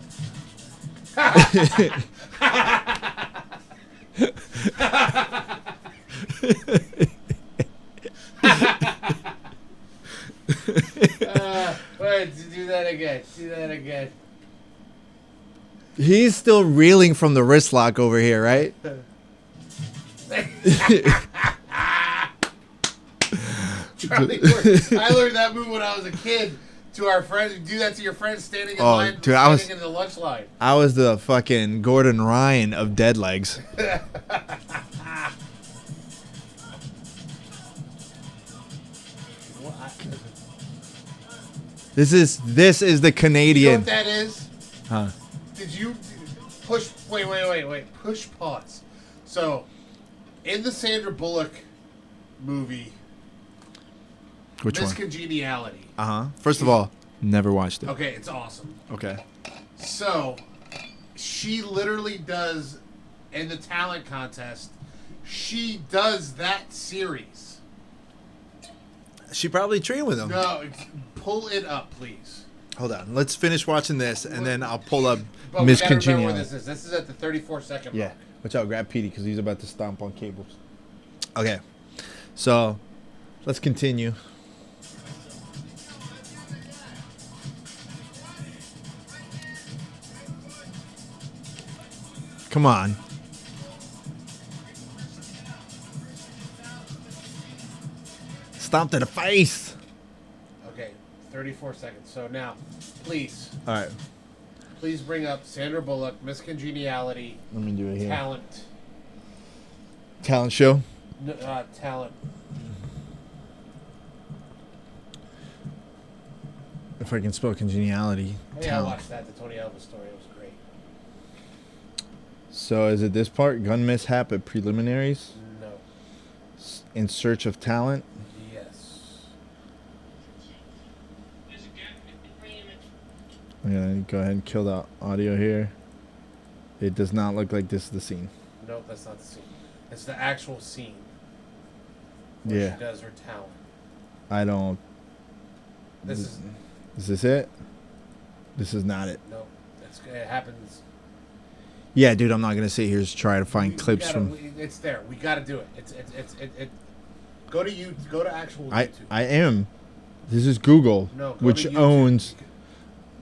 wait, do that again. Do that again. He's still reeling from the wrist lock over here, right? Charlie, I learned that move when I was a kid. To our friends, do that to your friends standing in line, dude, standing in the lunch line. I was the fucking Gordon Ryan of dead legs. This is the Canadian. You know what that is? Huh? Did you push? Wait. Push pause. So, in the Sandra Bullock movie, Which Miss one? Congeniality. First of all, never watched it. Okay, it's awesome. Okay. So, she literally does, in the talent contest, she does that series. She probably trained with him. No, pull it up, please. Hold on. Let's finish watching this, and then I'll pull up But Miss we gotta remember where Congeniality. this is at the 34-second Yeah. mark. Watch out. Grab Petey because he's about to stomp on cables. Okay. So, let's continue. Come on. Stomp to the face. Okay, 34 seconds. So now, please, All right. please bring up Sandra Bullock, Miss Congeniality, Let me do it here. talent, Talent show. talent. If I can spell congeniality. Hey, I Talent. watched that, the Tony Elvis story. It was great. So is it this part? Gun mishap at preliminaries? No. In search of talent? Yes. I'm gonna go ahead and kill the audio here. It does not look like this is the scene. Nope, that's not the scene. It's the actual scene. Where Yeah. she does her talent. I don't. This is Is this it? This is not it. no. It happens. Yeah, dude, I'm not gonna sit here and try to find clips from. It's there. We got to do it. It. Go to you. Go to actual I YouTube. am. This is Google, No, go which to YouTube. owns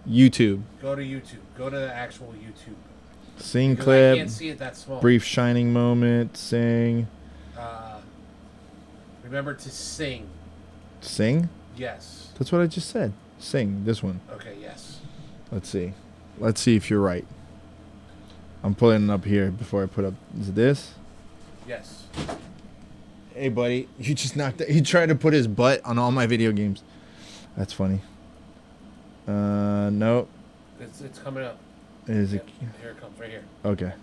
YouTube. Go to YouTube. Go to the actual YouTube. Scene Because I clip. can't see it that small. Brief shining moment. Sing. Remember to sing. Sing. Yes. That's what I just said. Sing. This one. Okay. Yes. Let's see. Let's see if you're right. I'm pulling it up here before I put up. Is it this? Yes. Hey, buddy. You just knocked it. He tried to put his butt on all my video games. That's funny. Nope. It's coming up. Is it? Here it comes. Right here. Okay.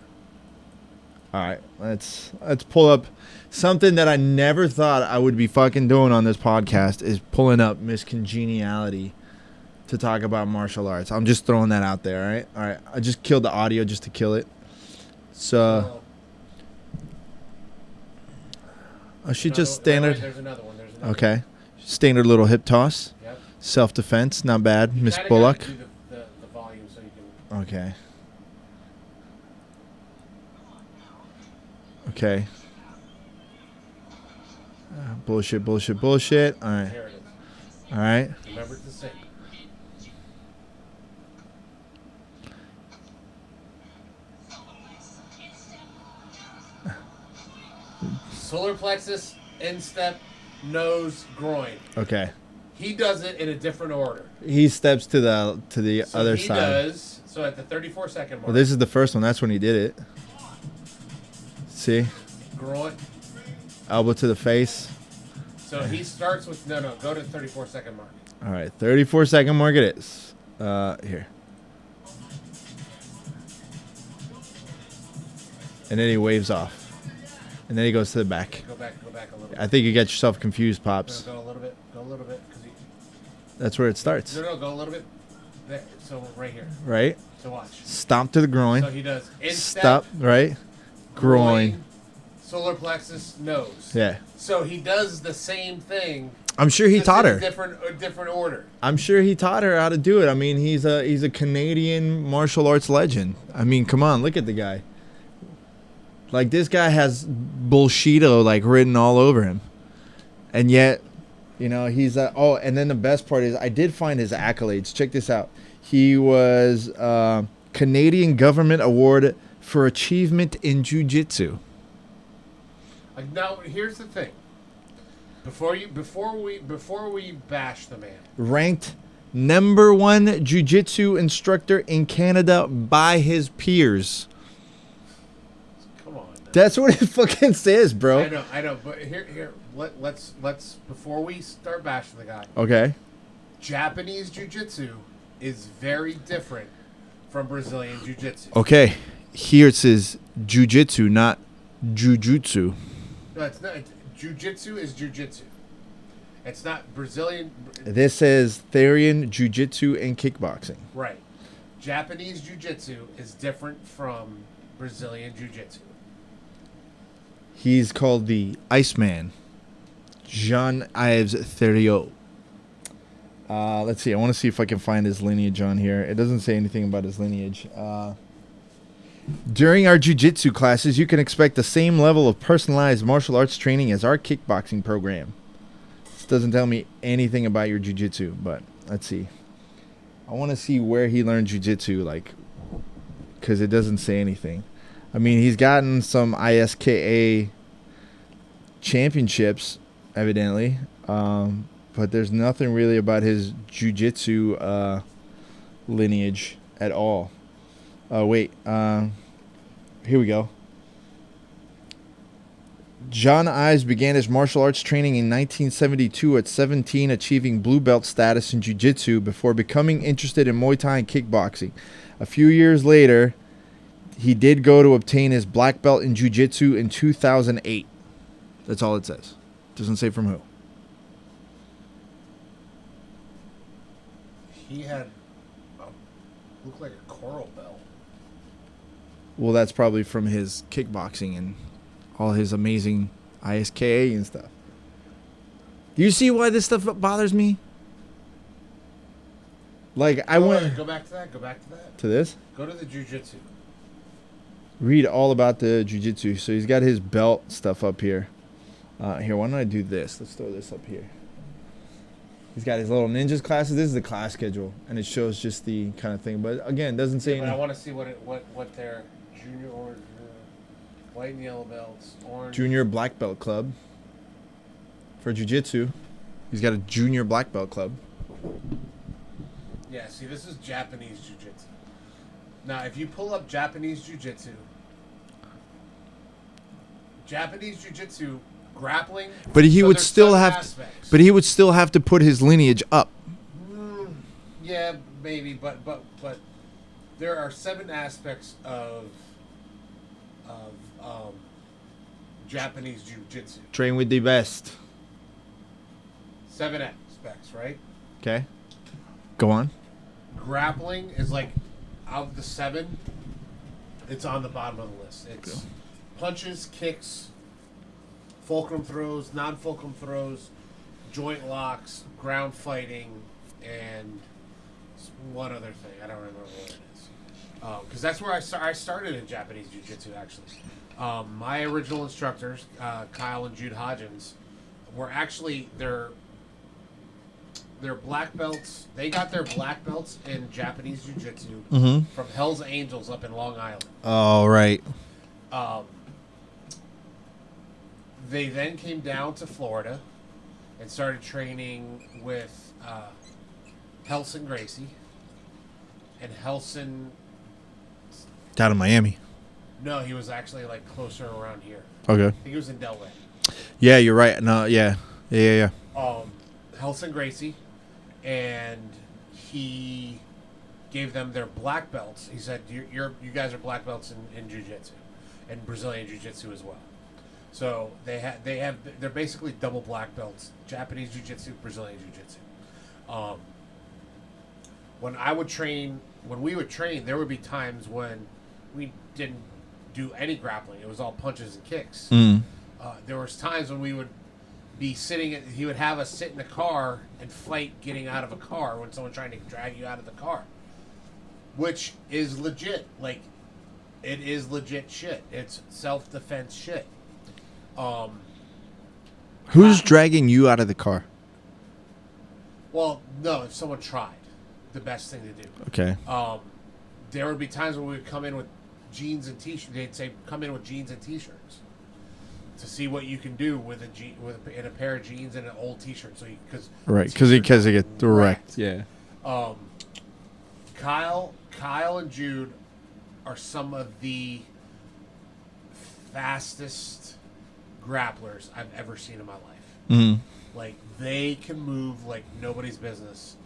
All right. Let's pull up something that I never thought I would be fucking doing on this podcast is pulling up Miss Congeniality to talk about martial arts. I'm just throwing that out there, all right? All right. I just killed the audio just to kill it. So I should just standard. There's another one. There's another Okay. Standard little hip toss. one. Yep. Self-defense, not bad. Miss Kinda Bullock. gotta do the volume so you can. Okay. Okay. Bullshit. All right. Here it is. All right. Remember to sing. Solar plexus, instep, nose, groin. Okay. He does it in a different order. He steps to the So other he side. does. So at the 34-second mark. Well, this is the first one. That's when he did it. See? groin. Elbow to the face. So he starts with no. Go to the 34-second mark. All right, 34-second mark it is. Here. And then he waves off. And then he goes to the back. Go back a little bit. I think you get yourself confused, Pops. Go a little bit. That's where it starts. No, go a little bit. There. So right here. Right? So watch. Stomp to the groin. So he does instep. Stop, right? Groin. Solar plexus, nose. Yeah. So he does the same thing. I'm sure he taught her. A different order. I'm sure he taught her how to do it. I mean, he's a Canadian martial arts legend. I mean, come on, look at the guy. Like, this guy has bullshito like written all over him, and yet, you know, he's and then the best part is I did find his accolades. Check this out. He was Canadian Government Award for Achievement in Jiu-Jitsu. Now, here's the thing. Before we bash the man. Ranked #1 jiu-jitsu instructor in Canada by his peers. Come on. Man. That's what it fucking says, bro. I know, but here let's before we start bashing the guy. Okay. Japanese jiu-jitsu is very different from Brazilian jiu-jitsu. Okay. Here it says jiu-jitsu, not jujutsu. No, it's not. Jiu-jitsu is jiu-jitsu. It's not Brazilian. This says Therian jiu-jitsu and kickboxing. Right. Japanese jiu-jitsu is different from Brazilian jiu-jitsu. He's called the Iceman, Jean-Yves Theriot. Let's see. I want to see if I can find his lineage on here. It doesn't say anything about his lineage. During our jiu-jitsu classes, you can expect the same level of personalized martial arts training as our kickboxing program. This doesn't tell me anything about your jiu-jitsu, but let's see. I want to see where he learned jiu-jitsu, like, because it doesn't say anything. I mean, he's gotten some ISKA championships, evidently, but there's nothing really about his jiu-jitsu lineage at all. Wait. Here we go. Jean-Yves began his martial arts training in 1972 at 17, achieving blue belt status in jiu-jitsu before becoming interested in Muay Thai and kickboxing. A few years later, he did go to obtain his black belt in jiu-jitsu in 2008. That's all it says. Doesn't say from who. He had looked like a coral belt. Well, that's probably from his kickboxing and all his amazing ISKA and stuff. Do you see why this stuff bothers me? Like, I went... Go back to that. To this? Go to the jiu-jitsu. Read all about the jiu-jitsu. So he's got his belt stuff up here. Here, why don't I do this? Let's throw this up here. He's got his little ninjas classes. This is the class schedule, and it shows just the kind of thing. But again, doesn't say. But I want to see what their junior or white and yellow belts, orange. Junior black belt club for jiu-jitsu. He's got a junior black belt club. Yeah, see, this is Japanese jiu-jitsu. Now, if you pull up Japanese jiu-jitsu, grappling, but he so would still have aspects. But he would still have to put his lineage up. Yeah, maybe, but there are 7 aspects of Japanese jiu-jitsu. Train with the best. 7 aspects, right? Okay. Go on. Grappling is like, out of the 7, it's on the bottom of the list. It's punches, kicks, fulcrum throws, non-fulcrum throws, joint locks, ground fighting, and one other thing. I don't remember what it is. Because that's where I started in Japanese jiu-jitsu, actually. My original instructors, Kyle and Jude Hodgins, were actually their black belts. They got their black belts in Japanese jiu-jitsu from Hell's Angels up in Long Island. Oh, right. They then came down to Florida and started training with Helson Gracie. And Helson... Down in Miami. No, he was actually like closer around here. Okay. I think he was in Delaware. Yeah, you're right. No, yeah. Helson Gracie, and he gave them their black belts. He said, "You guys are black belts in jiu-jitsu," and Brazilian Jiu-Jitsu as well. So they're basically double black belts: Japanese Jiu-Jitsu, Brazilian Jiu-Jitsu. When we would train, there would be times when we didn't do any grappling. It was all punches and kicks. There was times when we would be he would have us sit in the car and fight getting out of a car when someone trying to drag you out of the car, which is legit. Like, it is legit shit. It's self-defense shit. Who's dragging you out of the car? Well, no, if someone tried, the best thing to do. Okay. There would be times when we would come in with jeans and t-shirts. They'd say, come in with jeans and t-shirts to see what you can do with in a pair of jeans and an old t-shirt. So because they get direct. Yeah. Kyle and Jude are some of the fastest grapplers I've ever seen in my life. Like, they can move like nobody's business.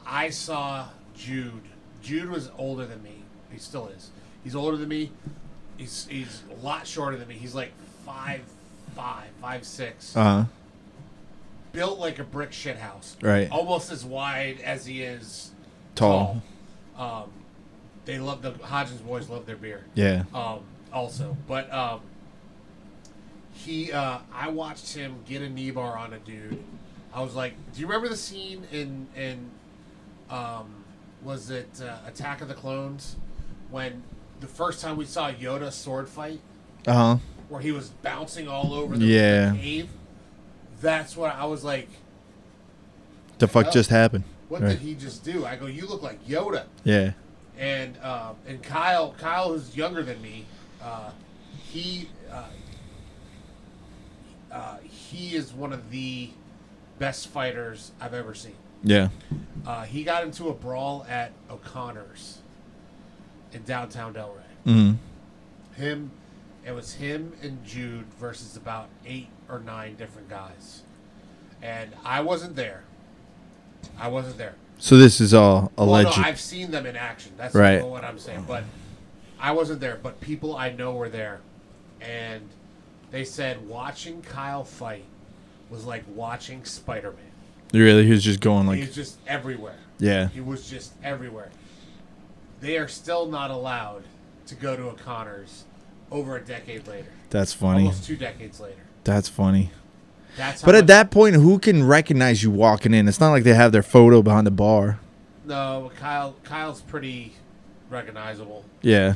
I saw Jude. Jude was older than me. He still is. He's older than me. He's a lot shorter than me. He's like 5'5", 5'6". Built like a brick shithouse. Right. Almost as wide as he is tall. They love the Hodgins boys love their beer. Yeah. Also, but I watched him get a knee bar on a dude. I was like, do you remember the scene in was it Attack of the Clones, when the first time we saw Yoda sword fight? Where he was bouncing all over the cave. That's what I was like. The fuck just happened? What did he just do? I go, you look like Yoda. Yeah. And Kyle, who's younger than me, he is one of the best fighters I've ever seen. Yeah. He got into a brawl at O'Connor's in downtown Delray. It was him and Jude versus about 8 or 9 different guys, and I wasn't there. So this is all alleged. Well, no, I've seen them in action. That's right. what I'm saying. But I wasn't there. But people I know were there, and they said watching Kyle fight was like watching Spider-Man. Really, he was just going like. He was just everywhere. Yeah. He was just everywhere. They are still not allowed to go to O'Connor's over a decade later. That's funny. Almost 2 decades later. That's funny. But at that point, who can recognize you walking in? It's not like they have their photo behind the bar. No, Kyle's pretty recognizable. Yeah.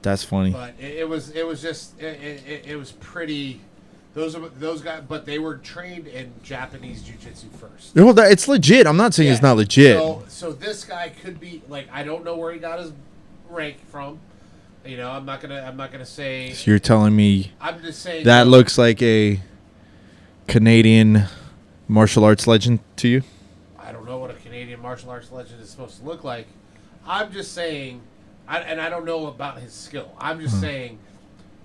That's funny. But it was pretty. Those guys, but they were trained in Japanese Jiu-Jitsu first. Well, it's legit. I'm not saying it's not legit. So this guy could be like, I don't know where he got his rank from. You know, I'm not gonna say. So you're telling me. I'm just saying that looks like a Canadian martial arts legend to you? I don't know what a Canadian martial arts legend is supposed to look like. I'm just saying, and I don't know about his skill. I'm just saying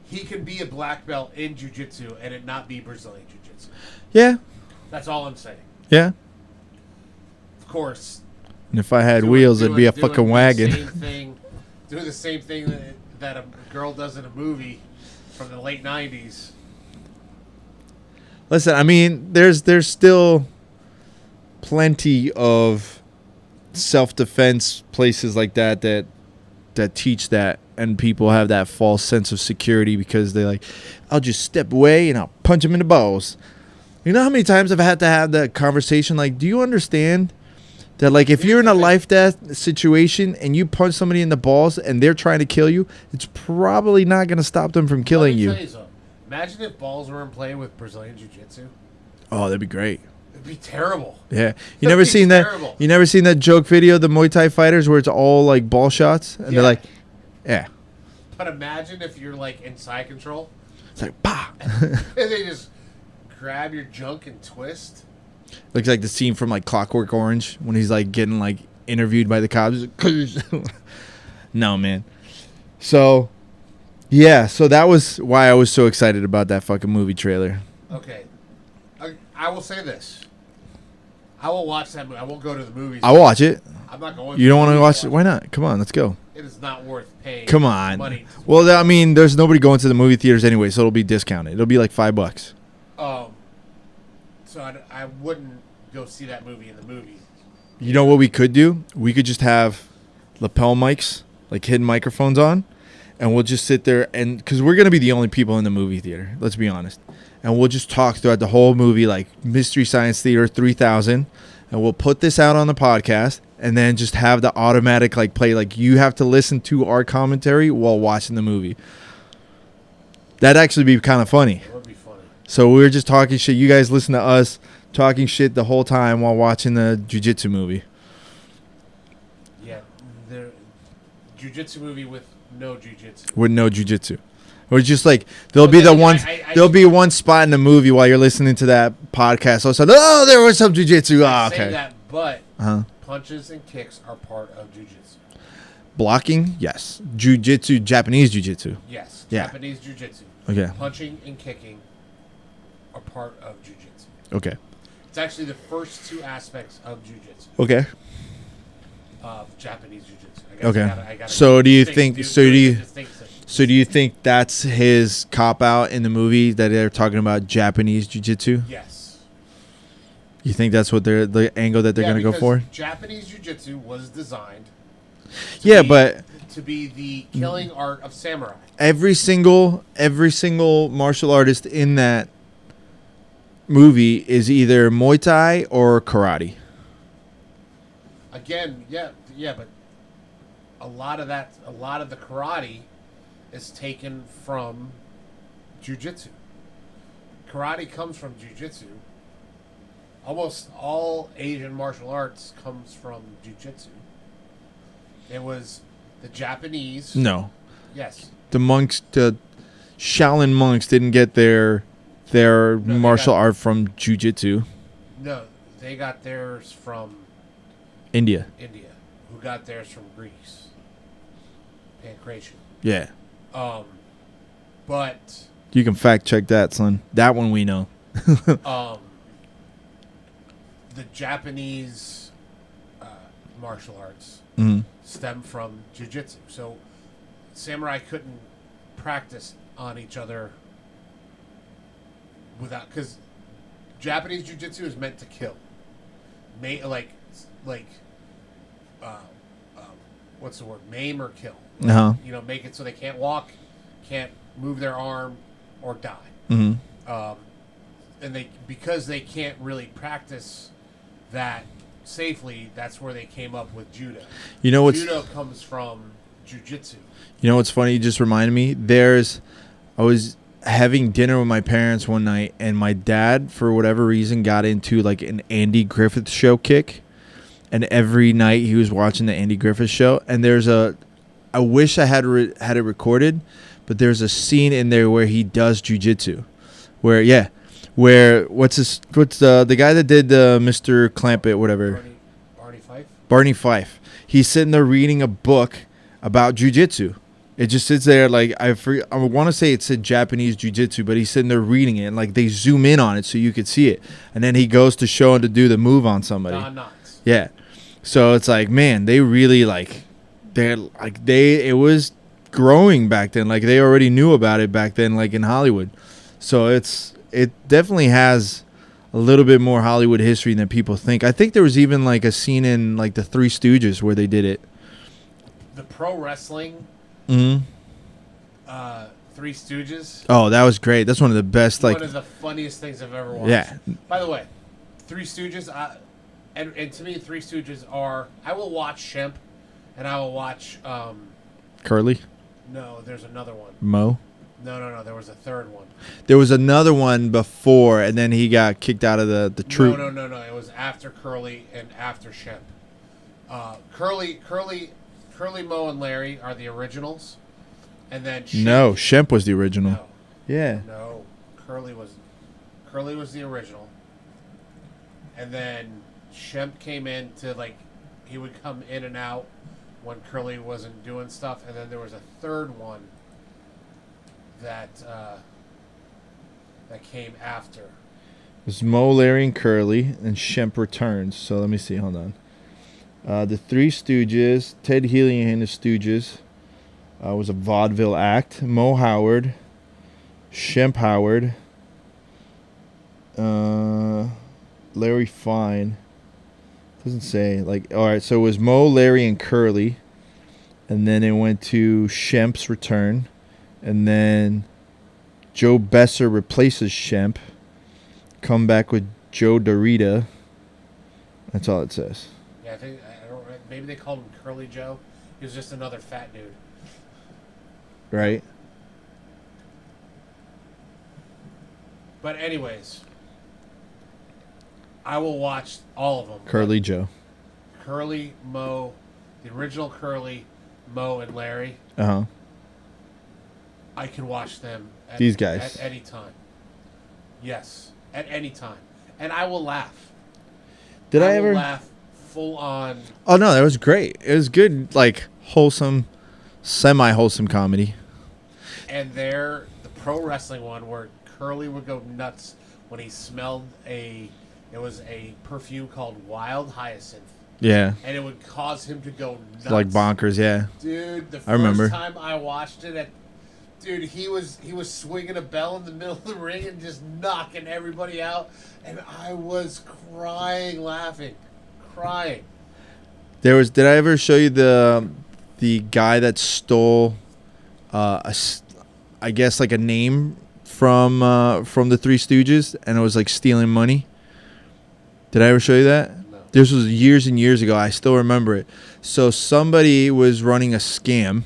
he can be a black belt in jiu-jitsu and it not be Brazilian jiu-jitsu. Yeah. That's all I'm saying. Yeah. Of course. And if I had wheels, it'd be a fucking wagon. Doing the same thing that a girl does in a movie from the late 90s. Listen, I mean, there's still plenty of self-defense places like that teach that, and people have that false sense of security because they're like, I'll just step away and I'll punch him in the balls. You know how many times I've had to have that conversation? Like, do you understand that, like, if you're in a life-death situation and you punch somebody in the balls and they're trying to kill you, it's probably not going to stop them from killing you. Imagine if balls were in play with Brazilian Jiu-Jitsu. Oh, that'd be great. It'd be terrible. Yeah. You never seen that? You never seen that joke video of the Muay Thai fighters where it's all like ball shots and they're like, yeah. But imagine if you're like in side control. It's like, bah. And they just grab your junk and twist. Looks like the scene from like Clockwork Orange when he's like getting like interviewed by the cops. No, man. So, yeah. So that was why I was so excited about that fucking movie trailer. Okay. I will say this. I will watch that movie. I won't go to the movies. I'll watch it. I'm not going. You don't want to watch it? Why not? Come on, let's go. It is not worth paying. Come on. Money. Well, I mean, there's nobody going to the movie theaters anyway, so it'll be discounted. It'll be like $5. So I wouldn't go see that movie in the movie. You know what we could do? We could just have lapel mics, like hidden microphones on, and we'll just sit there and because we're gonna be the only people in the movie theater. Let's be honest, and we'll just talk throughout the whole movie, like Mystery Science Theater 3000, and we'll put this out on the podcast, and then just have the automatic like play. Like you have to listen to our commentary while watching the movie. That'd actually be kind of funny. It would be funny. So we're just talking shit. You guys listen to us talking shit the whole time while watching the Jiu-Jitsu movie. Yeah, the Jiu-Jitsu movie with no Jiu-Jitsu. With no Jiu-Jitsu. Or just like there'll be one spot in the movie while you're listening to that podcast. All of a sudden, oh, there was some Jiu-Jitsu. Oh, okay. Say that, but punches and kicks are part of Jiu-Jitsu. Blocking, yes. Jiu-Jitsu, Japanese Jiu-Jitsu. Yes. Yeah. Japanese Jiu-Jitsu. Okay. Punching and kicking are part of Jiu-Jitsu. Okay. It's actually the first two aspects of Jiu-Jitsu. Okay. Of Japanese Jiu-Jitsu. Okay. I gotta so do you think? So do you think think that's his cop out in the movie that they're talking about Japanese Jiu-Jitsu? Yes. You think that's what the angle that they're going to go for? Japanese Jiu-Jitsu was designed. To be the killing art of samurai. Every single martial artist in that movie is either Muay Thai or karate. Again, yeah, but a lot of the karate is taken from Jiu-Jitsu. Karate comes from Jiu-Jitsu. Almost all Asian martial arts comes from Jiu-Jitsu. It was the Japanese. No. Yes. The Shaolin monks didn't get their martial art from Jiu-Jitsu. No, they got theirs from India. Who got theirs from Greece. Pancration. Yeah. But you can fact check that, son. That one we know. the Japanese martial arts stem from Jiu-Jitsu. So samurai couldn't practice on each other because Japanese Jiu-Jitsu is meant to kill. What's the word? Maim or kill. Make it so they can't walk, can't move their arm, or die. Mm-hmm. And because they can't really practice that safely, that's where they came up with judo. Judo comes from Jiu-Jitsu. You know what's funny? You just reminded me. I was having dinner with my parents one night, and my dad, for whatever reason, got into like an Andy Griffith show kick. And every night he was watching the Andy Griffith show. And I wish I had it recorded, but there's a scene in there where he does jiu-jitsu. What's the guy that did Mr. Clampett, whatever? Barney Fife. He's sitting there reading a book about jiu-jitsu. It just sits there like I want to say it said Japanese jiu-jitsu, but he's sitting there reading it, and like they zoom in on it so you could see it. And then he goes to show him to do the move on somebody. Yeah. So it's like, man, they really it was growing back then. Like they already knew about it back then, like in Hollywood. So it definitely has a little bit more Hollywood history than people think. I think there was even like a scene in like the Three Stooges where they did it. The pro wrestling. Mm-hmm. Three Stooges. Oh, that was great. That's one of the best. One of the funniest things I've ever watched. Yeah. By the way, Three Stooges. And to me, Three Stooges are. I will watch Shemp, and I will watch. Curly. No, there's another one. Mo. No. There was a third one. There was another one before, and then he got kicked out of the troop. No. It was after Curly and after Shemp. Curly, Mo, and Larry are the originals, and then Shemp was the original. No. Yeah. No, Curly was the original, and then Shemp came in to he would come in and out when Curly wasn't doing stuff, and then there was a third one that came after. It was Mo, Larry, and Curly, and Shemp returns. So let me see. Hold on. The Three Stooges, Ted Healy and the Stooges, was a vaudeville act. Mo Howard, Shemp Howard, Larry Fine. Doesn't say. All right, so it was Mo, Larry, and Curly. And then it went to Shemp's return. And then Joe Besser replaces Shemp. Come back with Joe Dorita. That's all it says. Yeah, maybe they called him Curly Joe. He was just another fat dude. Right. But anyways, I will watch all of them. Curly Joe. Curly, Mo, the original Curly, Mo, and Larry. Uh-huh. I can watch them these guys at any time. Yes, at any time. And I will laugh. Did I ever laugh full on? Oh no, that was great. It was good, like wholesome, semi-wholesome comedy. And the pro wrestling one where Curly would go nuts when he smelled it was a perfume called Wild Hyacinth. Yeah. And it would cause him to go nuts. Like bonkers, yeah. Dude, the I remember. first time I watched it he was swinging a bell in the middle of the ring and just knocking everybody out, and I was laughing. Did I ever show you the guy that stole I guess like a name from the Three Stooges, and it was like stealing money? Did I ever show you that? No. This was years and years ago. I still remember it. So somebody was running a scam,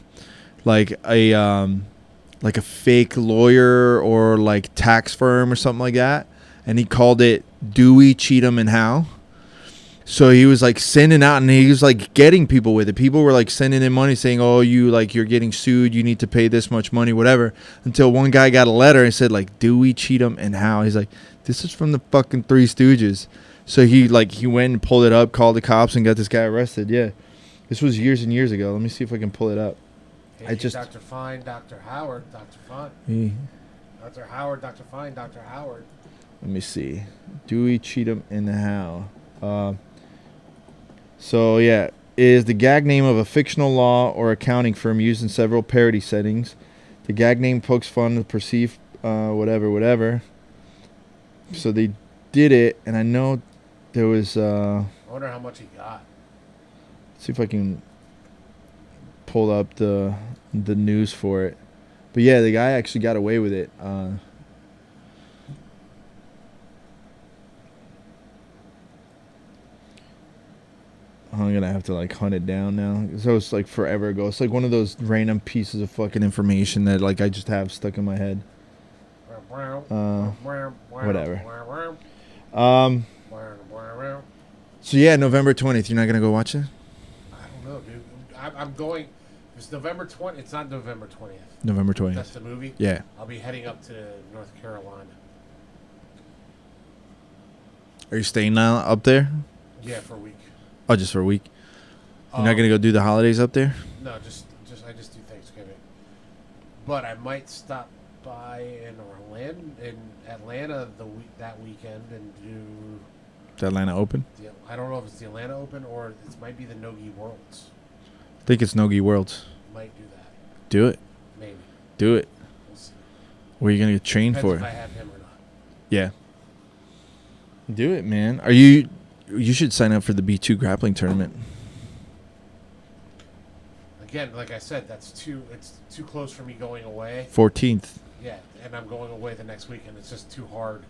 like a fake lawyer or like tax firm or something like that, and he called it Dewey, Cheatham, and Howe. So he was like sending out, and he was like getting people with it. People were like sending in money saying, "Oh, you're getting sued. You need to pay this much money, whatever." Until one guy got a letter and said like Dewey, Cheatham, and Howe. He's like, "This is from the fucking Three Stooges." So he went and pulled it up, called the cops, and got this guy arrested. Yeah, this was years and years ago. Let me see if I can pull it up. Hey, Dr. Fine, Dr. Howard, Dr. Fine. Me. Dr. Howard, Dr. Fine, Dr. Howard. Let me see. Dewey, Cheatham, and Howe. So, yeah, is the gag name of a fictional law or accounting firm used in several parody settings. The gag name pokes fun to perceive whatever. So they did it, and I know there was... I wonder how much he got. See if I can pull up the news for it. But, yeah, the guy actually got away with it. I'm going to have to, like, hunt it down now. So it's, like, forever ago. It's, like, one of those random pieces of fucking information that, like, I just have stuck in my head. Whatever. So, yeah, November 20th. You're not going to go watch it? I don't know, dude. I'm going... It's November 20th. It's not November 20th. November 20th. That's the movie? Yeah. I'll be heading up to North Carolina. Are you staying now up there? Yeah, for a week. Oh, just for a week? You're not going to go do the holidays up there? No, I just do Thanksgiving. But I might stop by in Atlanta that weekend and do The Atlanta Open? I don't know if it's the Atlanta Open or it might be the Nogi Worlds. I think it's Nogi Worlds. Might do that. Do it. Maybe. Do it. We'll see. Where are you going to get trained Depends for? if I have him or not. Yeah. Do it, man. You should sign up for the B2 grappling tournament. Again, like I said, it's too close for me going away. 14th. Yeah, and I'm going away the next weekend. It's just too hard.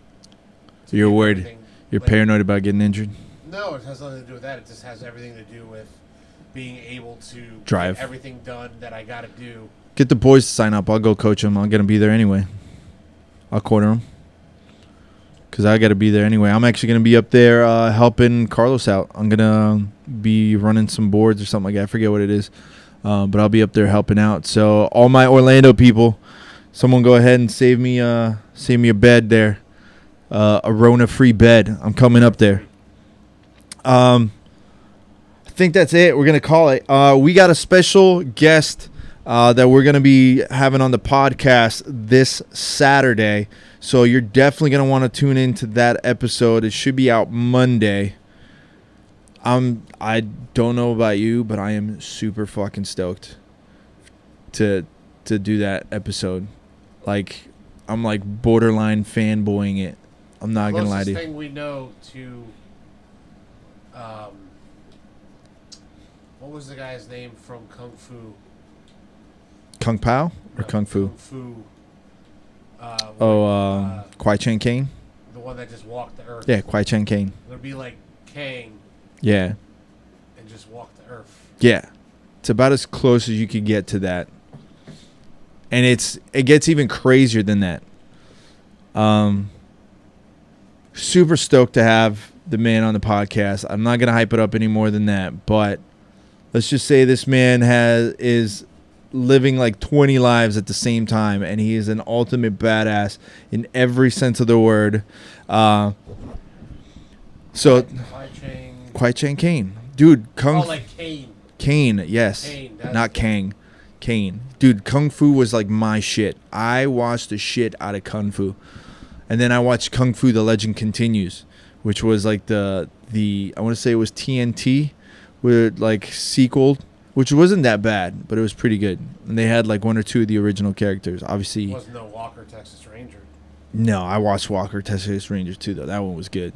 You're worried. You're paranoid about getting injured? No, it has nothing to do with that. It just has everything to do with being able to drive get everything done that I got to do. Get the boys to sign up. I'll go coach them. I'm going to be there anyway. I'll corner them. Because I got to be there anyway. I'm actually going to be up there helping Carlos out. I'm going to be running some boards or something like that. I forget what it is. But I'll be up there helping out. So all my Orlando people, someone go ahead and save me a bed there. A Rona-free bed. I'm coming up there. I think that's it. We're going to call it. We got a special guest that we're going to be having on the podcast this Saturday. So you're definitely going to want to tune into that episode. It should be out Monday. I don't know about you, but I am super fucking stoked to do that episode. Like, I'm like borderline fanboying it. I'm not gonna lie to you. Closest thing we know to, what was the guy's name from Kung Fu? Kung Pao or Kung Fu? Kung Fu. Kwai Chang Caine. The one that just walked the earth. Yeah, Kwai Chang Caine. It would be like Kang. Yeah. And just walk the earth. Yeah, it's about as close as you could get to that, and it gets even crazier than that. Super stoked to have the man on the podcast. I'm not gonna hype it up any more than that, but let's just say this man is living like 20 lives at the same time, and he is an ultimate badass in every sense of the word. Kwai Chang Caine. Dude, like Kane. Kane, yes. Kane, not Kang. Kane. Dude, Kung Fu was like my shit. I watched the shit out of Kung Fu. And then I watched Kung Fu The Legend Continues, which was like the I want to say it was TNT, with like sequel, which wasn't that bad, but it was pretty good. And they had like one or two of the original characters. Obviously, wasn't no Walker Texas Ranger. No, I watched Walker Texas Ranger too though. That one was good.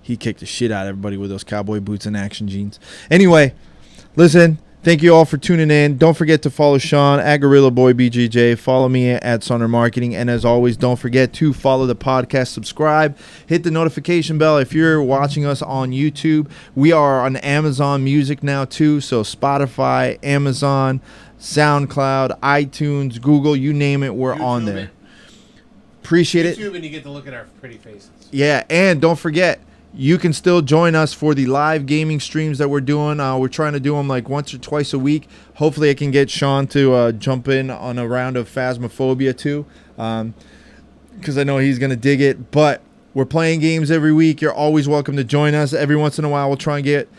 He kicked the shit out of everybody with those cowboy boots and action jeans. Anyway, listen, thank you all for tuning in. Don't forget to follow Shawn at Grillo Boy BJJ. Follow me at Sonner Marketing. And as always, don't forget to follow the podcast, subscribe, hit the notification bell. If you're watching us on YouTube, we are on Amazon Music now too. So Spotify, Amazon, SoundCloud, iTunes, Google, you name it, we're on there. Appreciate it. YouTube, and you get to look at our pretty faces. Yeah, and don't forget, you can still join us for the live gaming streams that we're doing. We're trying to do them like once or twice a week. Hopefully I can get Shawn to jump in on a round of Phasmophobia too, because I know he's going to dig it. But we're playing games every week. You're always welcome to join us. Every once in a while we'll try and get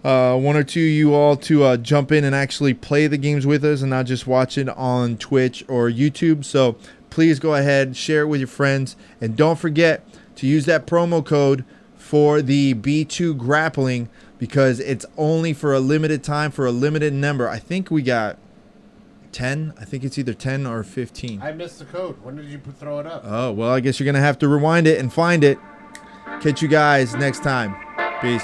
one or two of you all to jump in and actually play the games with us and not just watch it on Twitch or YouTube. So please go ahead, share it with your friends. And don't forget to use that promo code for the B2 grappling, because it's only for a limited time, for a limited number. I think we got 10. I think it's either 10 or 15. I missed the code. When did you throw it up? Oh, well, I guess you're going to have to rewind it and find it. Catch you guys next time. Peace.